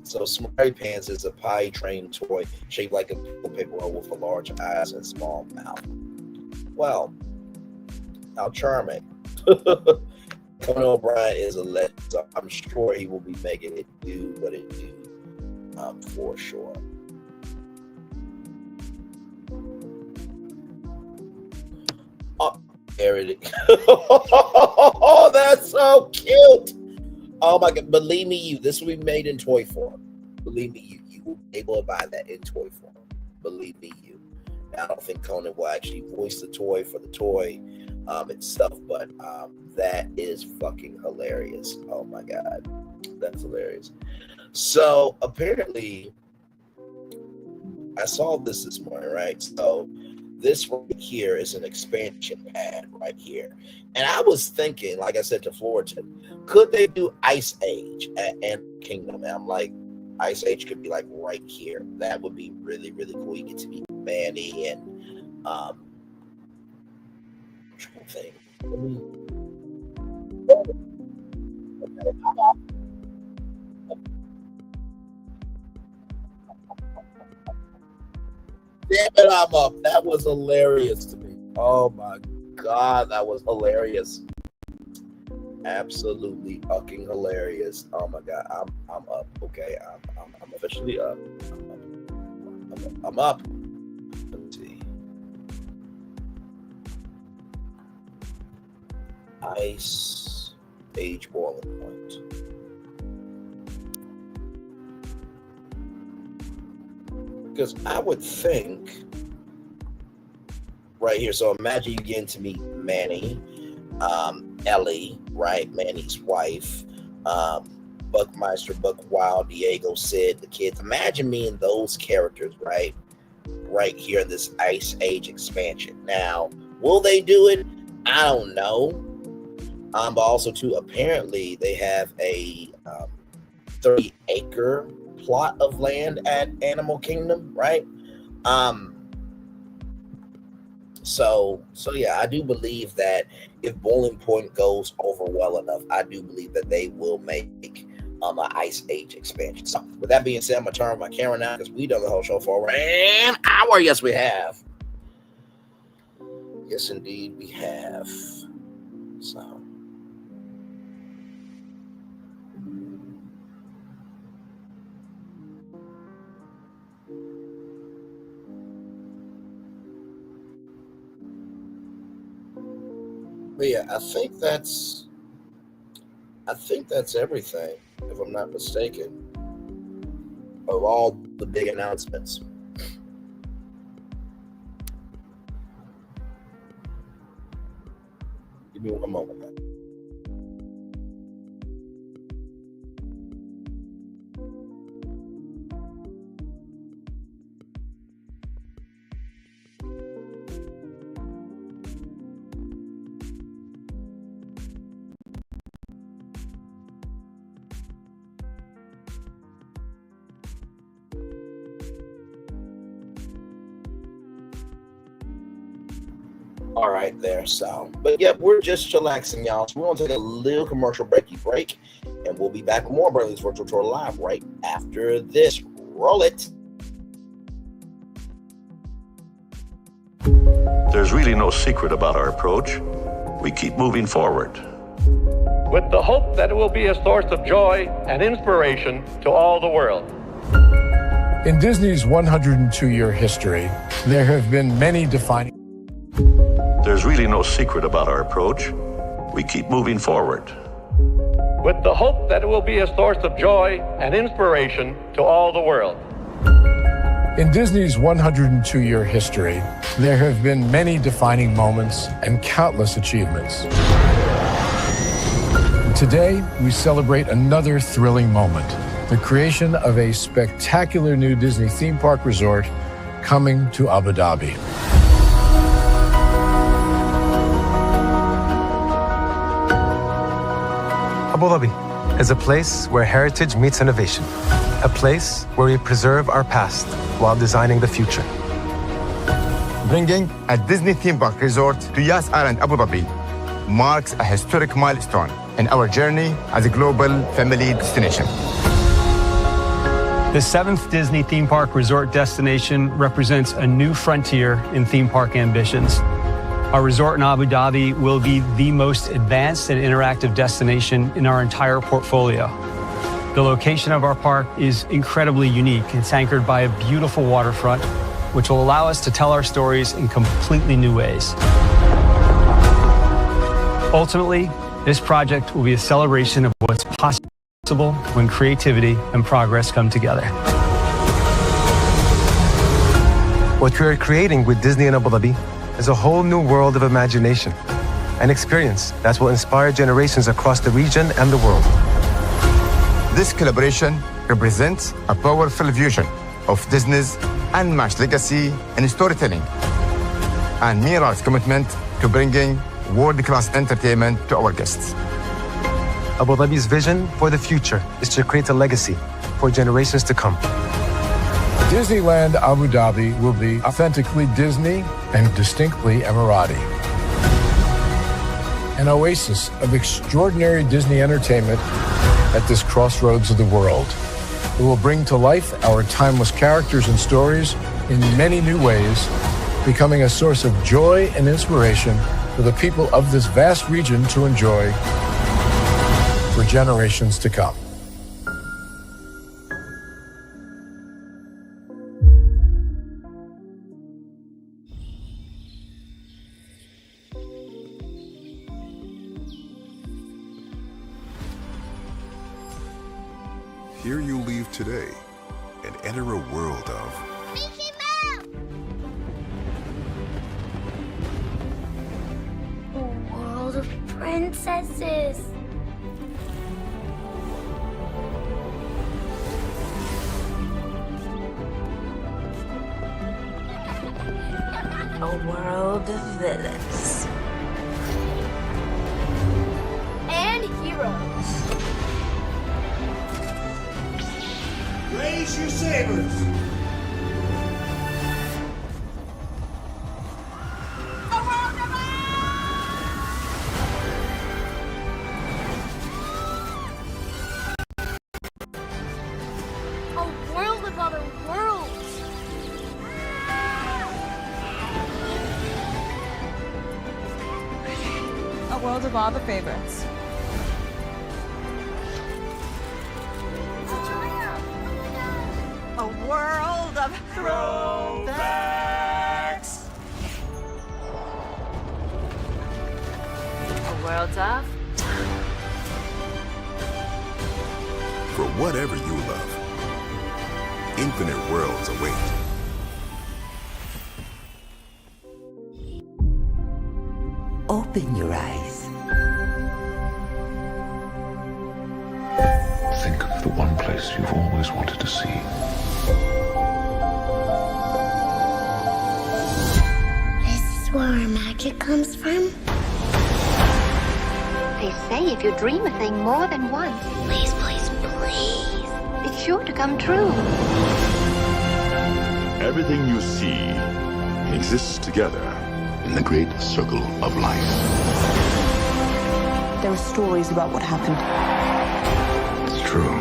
so Smarty Pants is a pie train toy shaped like a paper roll with a large eyes and small mouth. Well, how charming. Conan O'Brien is a legend, so I'm sure he will be making it do what it do, for sure. Oh, there it is. Oh, that's so cute. Oh my God, believe me, this will be made in toy form. Believe me, you will be able to buy that in toy form. Believe me, you. Now, I don't think Conan will actually voice the toy for the toy itself, but that is fucking hilarious. Oh my God, that's hilarious. So apparently, I saw this morning, right? So this right here is an expansion pad right here. And I was thinking, like I said to Fullerton, could they do Ice Age at Animal Kingdom? And I'm like, Ice Age could be like right here. That would be really, really cool. You get to meet Manny and I'm trying to think. Damn it, I'm up. That was hilarious to me. Oh my God, that was hilarious. Absolutely fucking hilarious. Oh my God, I'm up. Okay, I'm officially up. I'm up. Let's see. Ice Age boiling point. Because I would think right here. So imagine you getting to meet Manny, Ellie, right? Manny's wife, Buckmeister, Buck Wild, Diego, Sid, the kids. Imagine meeting those characters, right? Right here in this Ice Age expansion. Now, will they do it? I don't know. But also too, apparently they have a 30-acre plot of land at Animal Kingdom, right? So yeah, I do believe that if Boiling Point goes over well enough, I do believe that they will make an Ice Age expansion. So with that being said, I'm gonna turn my camera now because we done the whole show for an hour. Yes, we have. Yes, indeed, we have. So. But yeah, I think that's everything, if I'm not mistaken, of all the big announcements. Give me one moment. All right, there. So, but yeah, we're just chillaxing, y'all. So we're gonna take a little commercial break, and we'll be back with more Braylon's Virtual Tour Live right after this. Roll it. There's really no secret about our approach. We keep moving forward. With the hope that it will be a source of joy and inspiration to all the world. In Disney's 102-year history, there have been many defining. There's really no secret about our approach. We keep moving forward. With the hope that it will be a source of joy and inspiration to all the world. In Disney's 102-year history, there have been many defining moments and countless achievements. Today, we celebrate another thrilling moment, the creation of a spectacular new Disney theme park resort coming to Abu Dhabi. Abu Dhabi is a place where heritage meets innovation, a place where we preserve our past while designing the future. Bringing a Disney theme park resort to Yas Island, Abu Dhabi marks a historic milestone in our journey as a global family destination. The 7th Disney theme park resort destination represents a new frontier in theme park ambitions. Our resort in Abu Dhabi will be the most advanced and interactive destination in our entire portfolio. The location of our park is incredibly unique. It's anchored by a beautiful waterfront, which will allow us to tell our stories in completely new ways. Ultimately, this project will be a celebration of what's possible when creativity and progress come together. What we are creating with Disney in Abu Dhabi is a whole new world of imagination, an experience that will inspire generations across the region and the world. This collaboration represents a powerful fusion of Disney's unmatched legacy in storytelling and Miral's commitment to bringing world-class entertainment to our guests. Abu Dhabi's vision for the future is to create a legacy for generations to come. Disneyland Abu Dhabi will be authentically Disney and distinctly Emirati. An oasis of extraordinary Disney entertainment at this crossroads of the world. It will bring to life our timeless characters and stories in many new ways, becoming a source of joy and inspiration for the people of this vast region to enjoy for generations to come. Here you leave today and enter a world of A world of princesses. A world of villains. And heroes. Raise your sabers! A world of other worlds. A world of all the favorites. A world of throwbacks. A world of for whatever you love. Infinite worlds await. Open your eyes. Think of the one place you've always wanted to see. This is where our magic comes from. They say if you dream a thing more than once, Please, please, please. it's sure to come true. Everything you see exists together in the great circle of life. There are stories about what happened. It's true.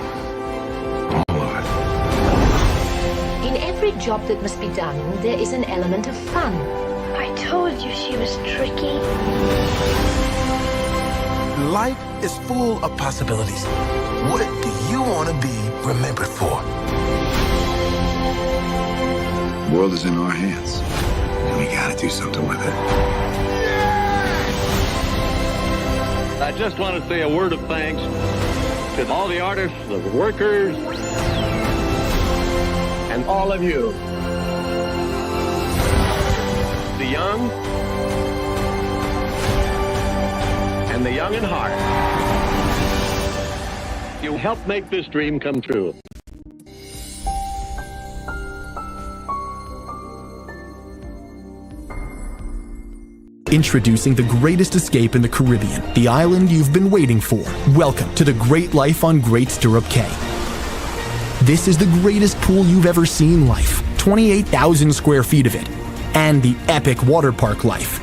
All of it. In every job that must be done, there is an element of fun. I told you she was tricky. Life is full of possibilities. What do you want to be remembered for? The world is in our hands, and we gotta do something with it. I just want to say a word of thanks to all the artists, the workers, and all of you. The young and the young in heart. You helped make this dream come true. Introducing the greatest escape in the Caribbean, the island you've been waiting for. Welcome to the Great Life on Great Stirrup Cay. This is the greatest pool you've ever seen life, 28,000 square feet of it. and the epic water park life.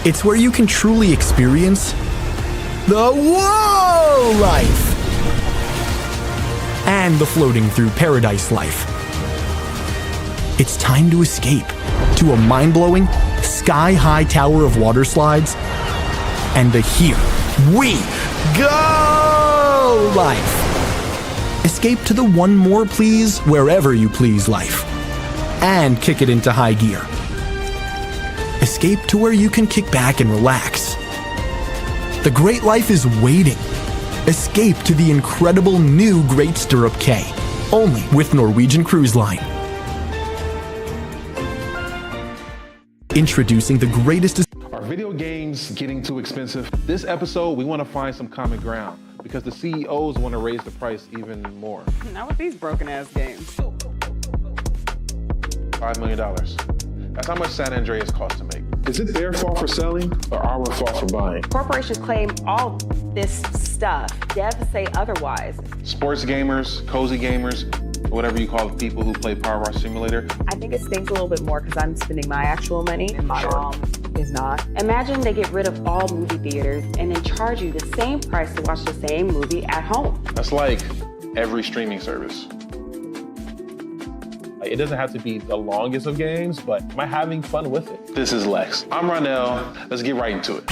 It's where you can truly experience the whoa life and the floating through paradise life. It's time to escape to a mind-blowing, sky-high tower of water slides and the Here We Go life. Escape to the one more please wherever you please life and kick it into high gear. Escape to where you can kick back and relax. The great life is waiting. Escape to the incredible new Great Stirrup Cay, only with Norwegian Cruise Line. Introducing the greatest. Are video games getting too expensive? This episode, we want to find some common ground because the CEOs want to raise the price even more. Not with these broken ass games. $5 million. That's how much San Andreas costs to make. Is it their fault for selling or our fault for buying? Corporations claim all this stuff. Devs say otherwise. Sports gamers, cozy gamers, whatever you call the people who play Power Wash Simulator. I think it stings a little bit more because I'm spending my actual money and my mom is not. Imagine they get rid of all movie theaters and then charge you the same price to watch the same movie at home. That's like every streaming service. It doesn't have to be the longest of games, but am I having fun with it? This is Lex. I'm Ronell. Let's get right into it.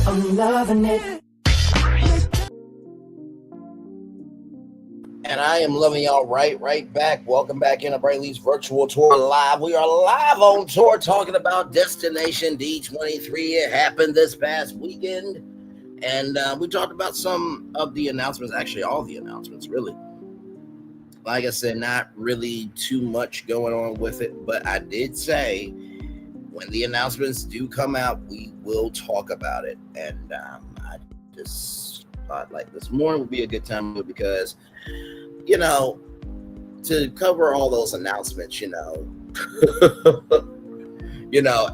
I'm loving it. And I am loving y'all right back. Welcome back into Braylon's virtual tour live. We are live on tour talking about Destination D23. It happened this past weekend. And we talked about some of the announcements, actually all the announcements, really. Like I said, not really too much going on with it. But I did say when the announcements do come out, we will talk about it. And I just thought like this morning would be a good time because you know, to cover all those announcements, you know,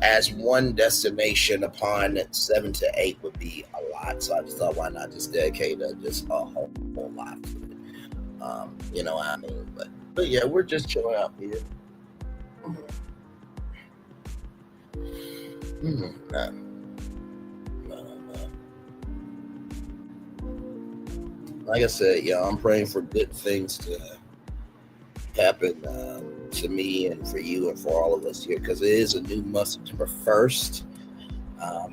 as one destination upon 7 to 8 would be a lot. So I just thought, why not just dedicate just a whole lot to it? You know what I mean? But yeah, we're just chilling out here. Like I said, I'm praying for good things to happen to me and for you and for all of us here because it is a new month, September 1st.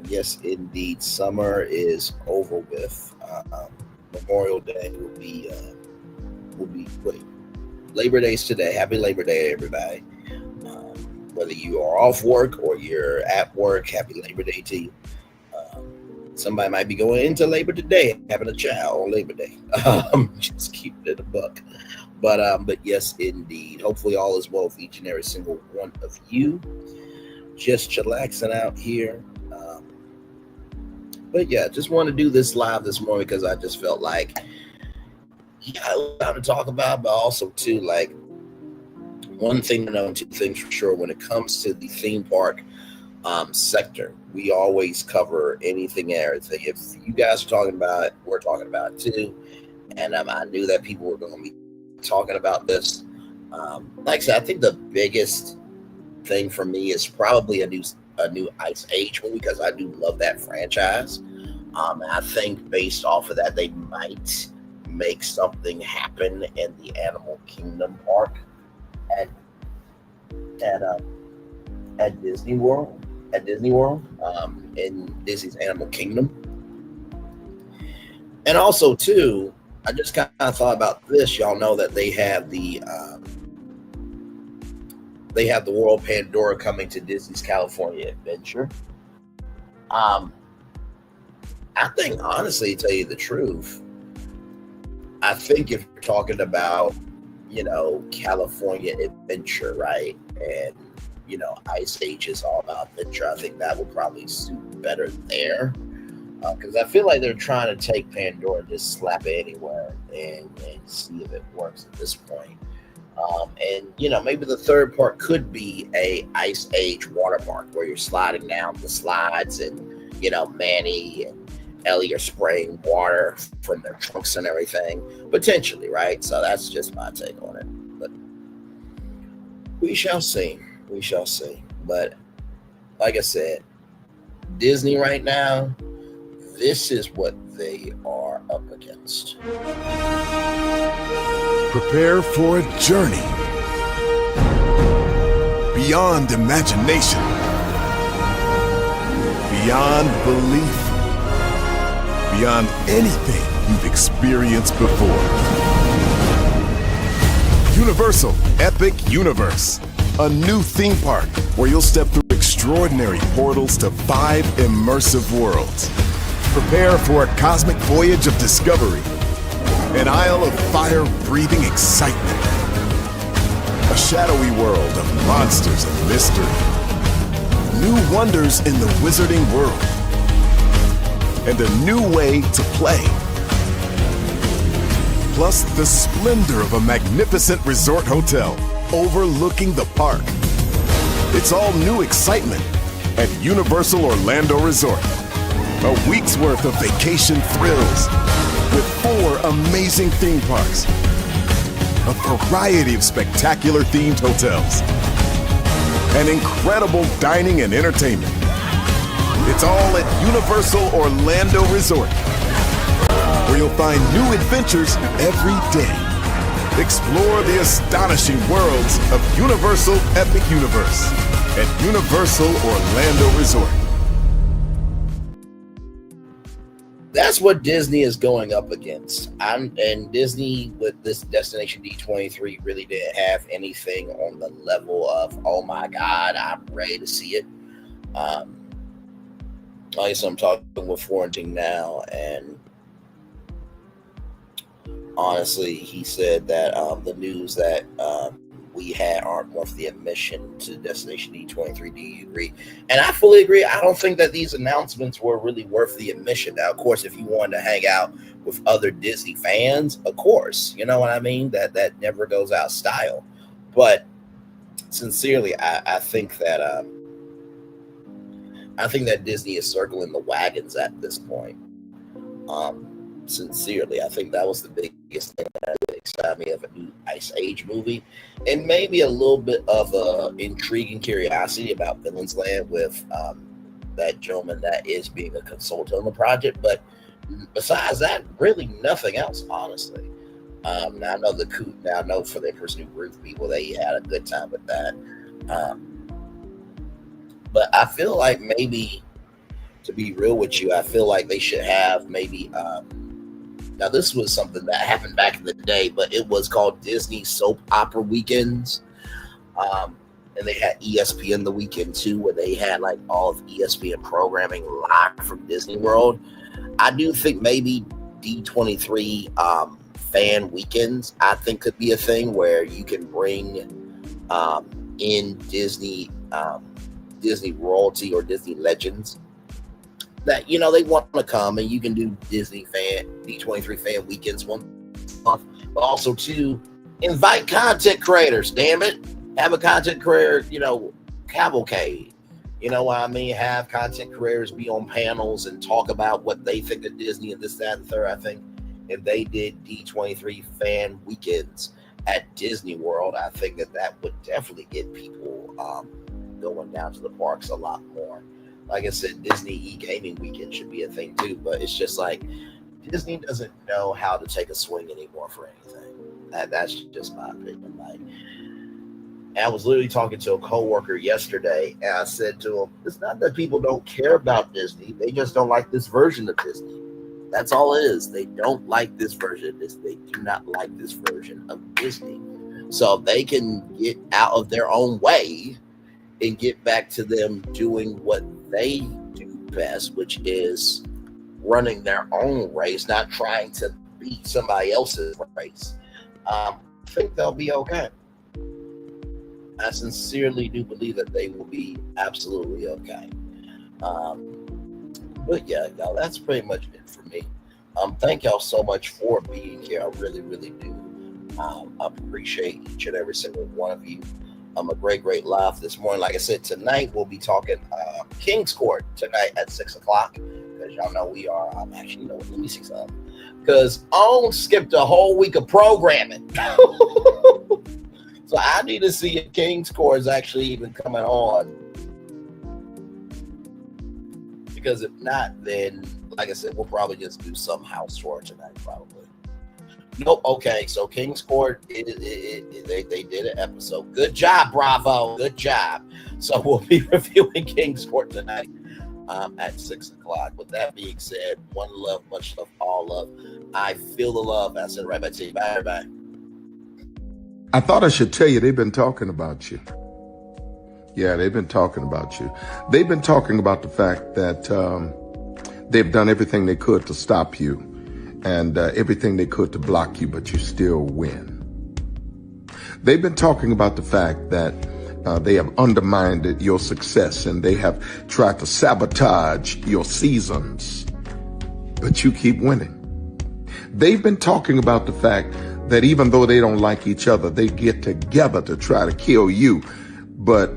Yes, indeed, summer is over with. Memorial Day will be Labor Day's today. Happy Labor Day, everybody. Whether you are off work or you're at work, happy Labor Day to you. Somebody might be going into labor today, having a child on Labor Day. Just keep it a buck. But yes, indeed. Hopefully all is well with each and every single one of you. Just chillaxing out here. But yeah, just want to do this live this morning because I just felt like I got a lot to talk about, but also too, like one thing to know and two things for sure when it comes to the theme park sector. We always cover anything and everything. If you guys are talking about it, we're talking about it too. And I knew that people were going to be talking about this. Like I said, I think the biggest thing for me is probably a new Ice Age movie because I do love that franchise. I think based off of that, they might make something happen in the Animal Kingdom park at Disney World. In Disney's Animal Kingdom. And also too, I just kind of thought about this. Y'all know that they have the World Pandora coming to Disney's California Adventure. I think, honestly, to tell you the truth, I think if you're talking about, California Adventure, right? And Ice Age is all about adventure. I think that would probably suit better there. Because I feel like they're trying to take Pandora and just slap it anywhere and see if it works at this point. And maybe the third part could be a Ice Age water park where you're sliding down the slides, and Manny and Ellie are spraying water from their trunks and everything, potentially, right? So that's just my take on it. But we shall see. We shall see. But like I said, Disney right now, this is what they are up against. Prepare for a journey beyond imagination, beyond belief, beyond anything you've experienced before. Universal Epic Universe, a new theme park where you'll step through extraordinary portals to 5 immersive worlds. Prepare for a cosmic voyage of discovery, an isle of fire-breathing excitement, a shadowy world of monsters and mystery, new wonders in the wizarding world, and a new way to play. Plus the splendor of a magnificent resort hotel overlooking the park. It's all new excitement at Universal Orlando Resort. A week's worth of vacation thrills with 4 amazing theme parks, a variety of spectacular themed hotels, and incredible dining and entertainment. It's all at Universal Orlando Resort, where you'll find new adventures every day. Explore the astonishing worlds of Universal Epic Universe at Universal Orlando Resort. That's what Disney is going up against. And Disney with this Destination D23 really didn't have anything on the level of, oh my God, I'm ready to see it. Like I said, I'm talking with Florentine now, and honestly, he said that the news that we had aren't worth the admission to Destination D23. Do you agree? And I fully agree. I don't think that these announcements were really worth the admission. Now, of course, if you wanted to hang out with other Disney fans, of course, you know what I mean? That never goes out of style. But sincerely, I think that Disney is circling the wagons at this point. Sincerely, I think that was the biggest thing that excited me of a new Ice Age movie, and maybe a little bit of intriguing curiosity about Villain's Land with that gentleman that is being a consultant on the project. But besides that, really nothing else, honestly. Now I know now I know for the person who Ruth people, they had a good time with that. But I feel like maybe, to be real with you, I feel like they should have maybe. Now, this was something that happened back in the day, but it was called Disney Soap Opera Weekends. And they had ESPN the weekend, too, where they had like all of ESPN programming live from Disney World. I do think maybe D23 fan weekends, I think, could be a thing where you can bring in Disney royalty or Disney legends that they want to come, and you can do D23 fan weekends one month, but also to invite content creators. Damn it, have a content creator, cavalcade. You know what I mean? Have content creators be on panels and talk about what they think of Disney and this, that, and the third. I think if they did D23 fan weekends at Disney World, I think that would definitely get people going down to the parks a lot more. Like I said, Disney e-gaming weekend should be a thing too, but it's just like Disney doesn't know how to take a swing anymore for anything. That's just my opinion. And I was literally talking to a coworker yesterday, and I said to him, it's not that people don't care about Disney. They just don't like this version of Disney. That's all it is. They don't like this version. They do not like this version of Disney. So they can get out of their own way and get back to them doing what they do best, which is running their own race, not trying to beat somebody else's race. I think they'll be okay. I sincerely do believe that they will be absolutely okay. But yeah, y'all, that's pretty much it for me. Thank y'all so much for being here. I really, really do Appreciate each and every single one of you. A great live this morning. Like I said, tonight we'll be talking King's Court tonight at 6 o'clock. Because y'all know we are, actually, you know what, let me see something. Because OWN skipped a whole week of programming. So I need to see if King's Court is actually even coming on. Because if not, then, like I said, we'll probably just do some house tour tonight, probably. Nope. Okay. So King's Court, they did an episode. Good job, Bravo. Good job. So we'll be reviewing King's Court tonight at 6 o'clock. With that being said, one love, much love, all love. I feel the love. I said right back to you. Bye, everybody. I thought I should tell you they've been talking about you. Yeah, they've been talking about you. They've been talking about the fact that they've done everything they could to stop you. And everything they could to block you, but you still win. They've been talking about the fact that they have undermined your success and they have tried to sabotage your seasons, but you keep winning. They've been talking about the fact that even though they don't like each other, they get together to try to kill you, but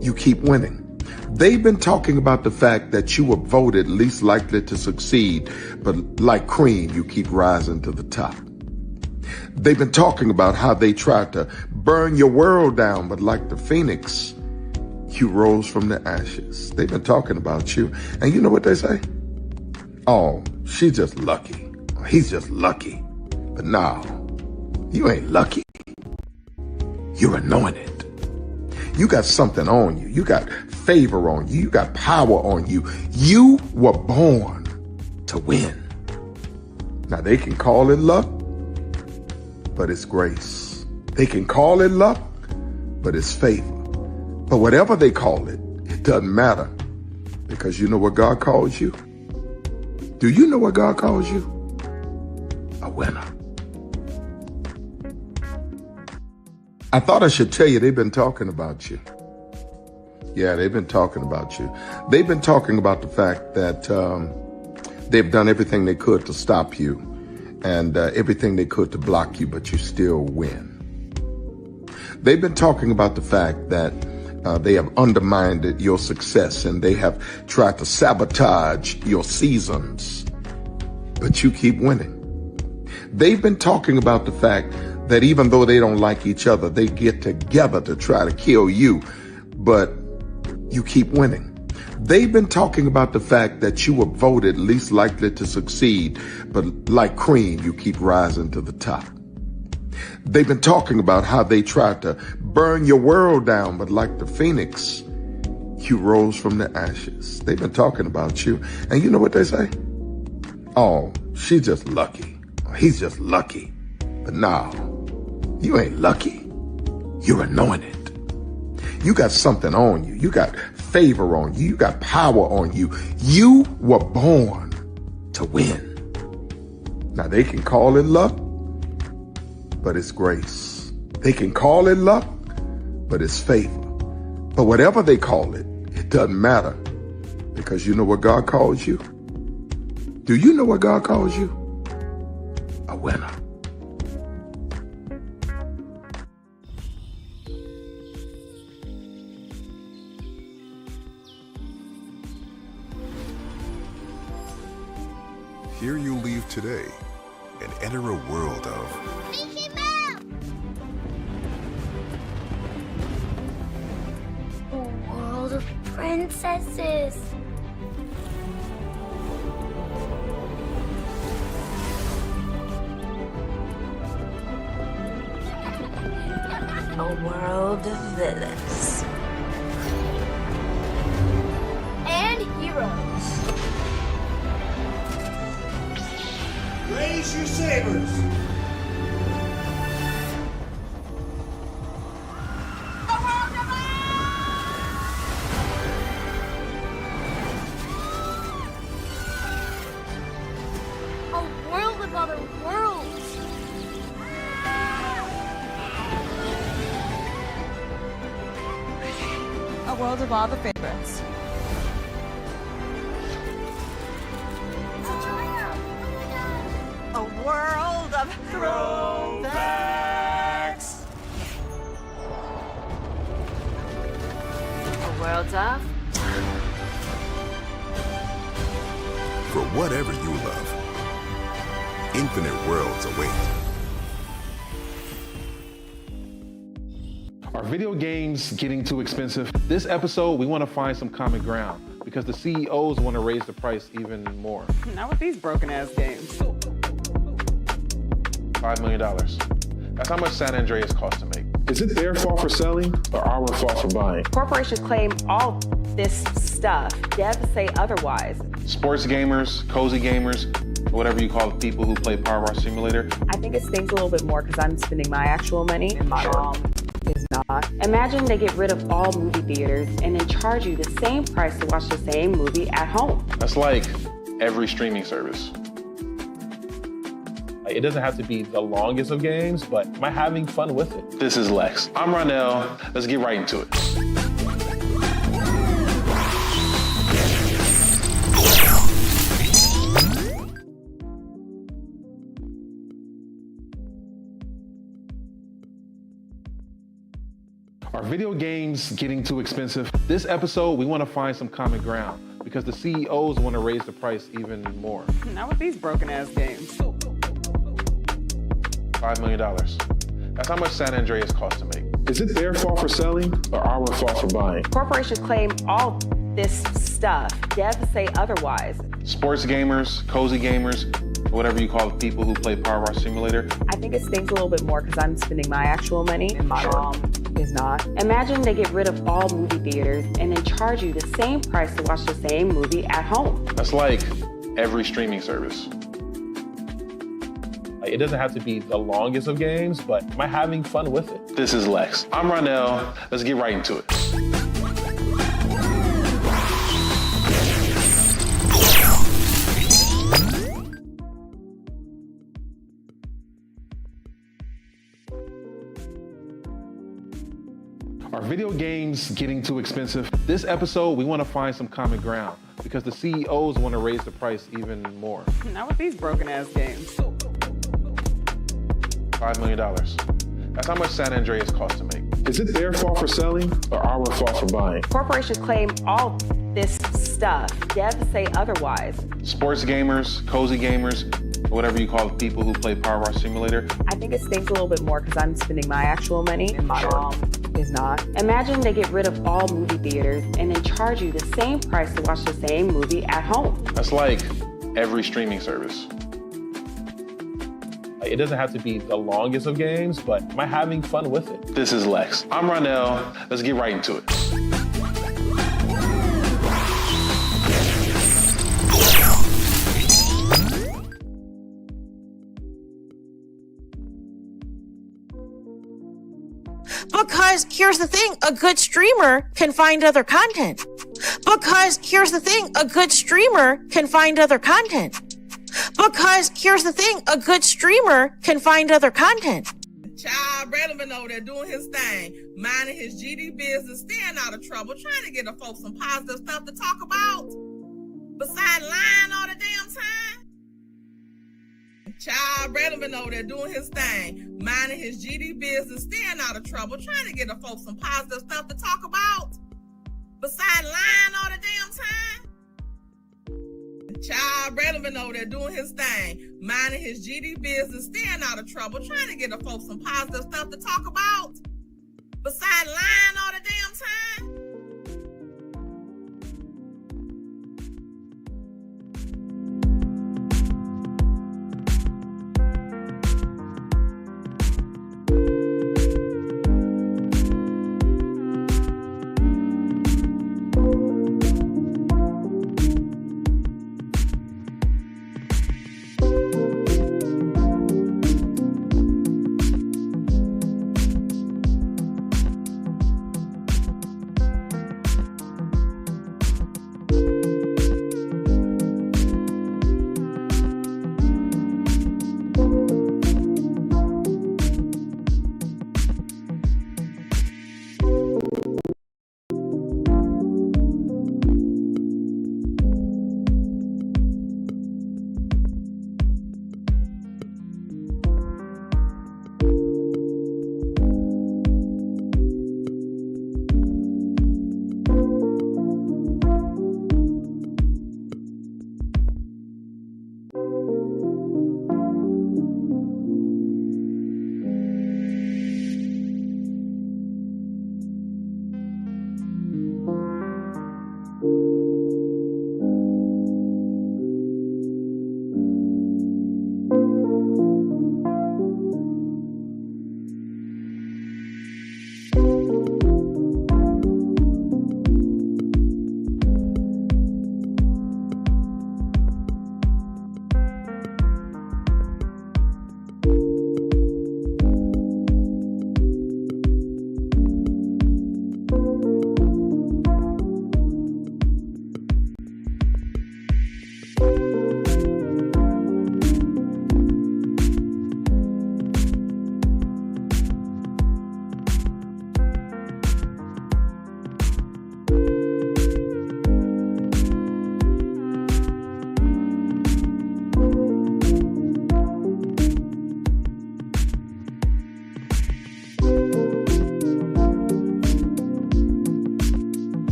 you keep winning. They've been talking about the fact that you were voted least likely to succeed, but like cream, you keep rising to the top. They've been talking about how they tried to burn your world down, but like the phoenix, you rose from the ashes. They've been talking about you. And you know what they say? Oh, she's just lucky. He's just lucky. But no, you ain't lucky. You're anointed. You got something on you. You got favor on you. You got power on you. You were born to win. Now they can call it luck, but it's grace. They can call it luck, but it's favor. But whatever they call it, it doesn't matter, because you know what God calls you? Do you know what God calls you? A winner. I thought I should tell you they've been talking about you. Yeah, they've been talking about you. They've been talking about the fact that they've done everything they could to stop you and everything they could to block you, but you still win. They've been talking about the fact that they have undermined your success and they have tried to sabotage your seasons, but you keep winning. They've been talking about the fact that even though they don't like each other, they get together to try to kill you, but you keep winning. They've been talking about the fact that you were voted least likely to succeed, but like cream, you keep rising to the top. They've been talking about how they tried to burn your world down, but like the phoenix, you rose from the ashes. They've been talking about you. And you know what they say? Oh, she's just lucky. He's just lucky. But no, you ain't lucky. You're anointed. You got something on you. You got favor on you. You got power on you. You were born to win. Now they can call it luck, but it's grace. They can call it luck, but it's favor. But whatever they call it, it doesn't matter, because you know what God calls you? Do you know what God calls you? A winner. Here you leave today and enter a world of Mickey Mouse! A world of princesses. A world of villains. And heroes. Raise your sabers! A world of other worlds. A world of all the favorites. A world of throwback. worlds of... For whatever you love, infinite worlds await. Are video games getting too expensive? This episode, we want to find some common ground because the CEOs want to raise the price even more. Not with these broken ass games. $5 million. That's how much San Andreas costs to make. Is it their fault for selling or our fault for buying? Corporations claim all this stuff. Devs say otherwise. Sports gamers, cozy gamers, whatever you call the people who play Power Wash Simulator. I think it stings a little bit more because I'm spending my actual money and my mom is not. Imagine they get rid of all movie theaters and then charge you the same price to watch the same movie at home. That's like every streaming service. It doesn't have to be the longest of games, but am I having fun with it? This is Lex. I'm Ronell. Let's get right into it. Are video games getting too expensive? This episode, we want to find some common ground because the CEOs want to raise the price even more. Not with these broken ass games. $5 million. That's how much San Andreas costs to make. Is it their fault for selling or our fault for buying? Corporations claim all this stuff. Devs say otherwise. Sports gamers, cozy gamers, whatever you call the people who play Power Wash Simulator. I think it stings a little bit more because I'm spending my actual money and my mom is not. Imagine they get rid of all movie theaters and then charge you the same price to watch the same movie at home. That's like every streaming service. It doesn't have to be the longest of games, but am I having fun with it? This is Lex. I'm Ronell. Let's get right into it. Are video games getting too expensive? This episode, we want to find some common ground because the CEOs want to raise the price even more. Not with these broken ass games. $5 million. That's how much San Andreas costs to make. Is it their fault for selling or our fault for buying? Corporations claim all this stuff. Devs say otherwise. Sports gamers, cozy gamers, whatever you call the people who play Power Wash Simulator. I think it stings a little bit more because I'm spending my actual money and my mom is not. Imagine they get rid of all movie theaters and then charge you the same price to watch the same movie at home. That's like every streaming service. It doesn't have to be the longest of games, but am I having fun with it? This is Lex. I'm Ronell. Let's get right into it. Because here's the thing, a good streamer can find other content. Because here's the thing, a good streamer can find other content. Because here's the thing, a good streamer can find other content. Child, Braylon been over there doing his thing, minding his GD business, staying out of trouble, trying to get the folks some positive stuff to talk about. Besides lying all the damn time. Child, Braylon been over there doing his thing, minding his GD business, staying out of trouble, trying to get the folks some positive stuff to talk about. Besides lying all the damn time. Child, Braylon been over there doing his thing, minding his GD business, staying out of trouble, trying to get the folks some positive stuff to talk about.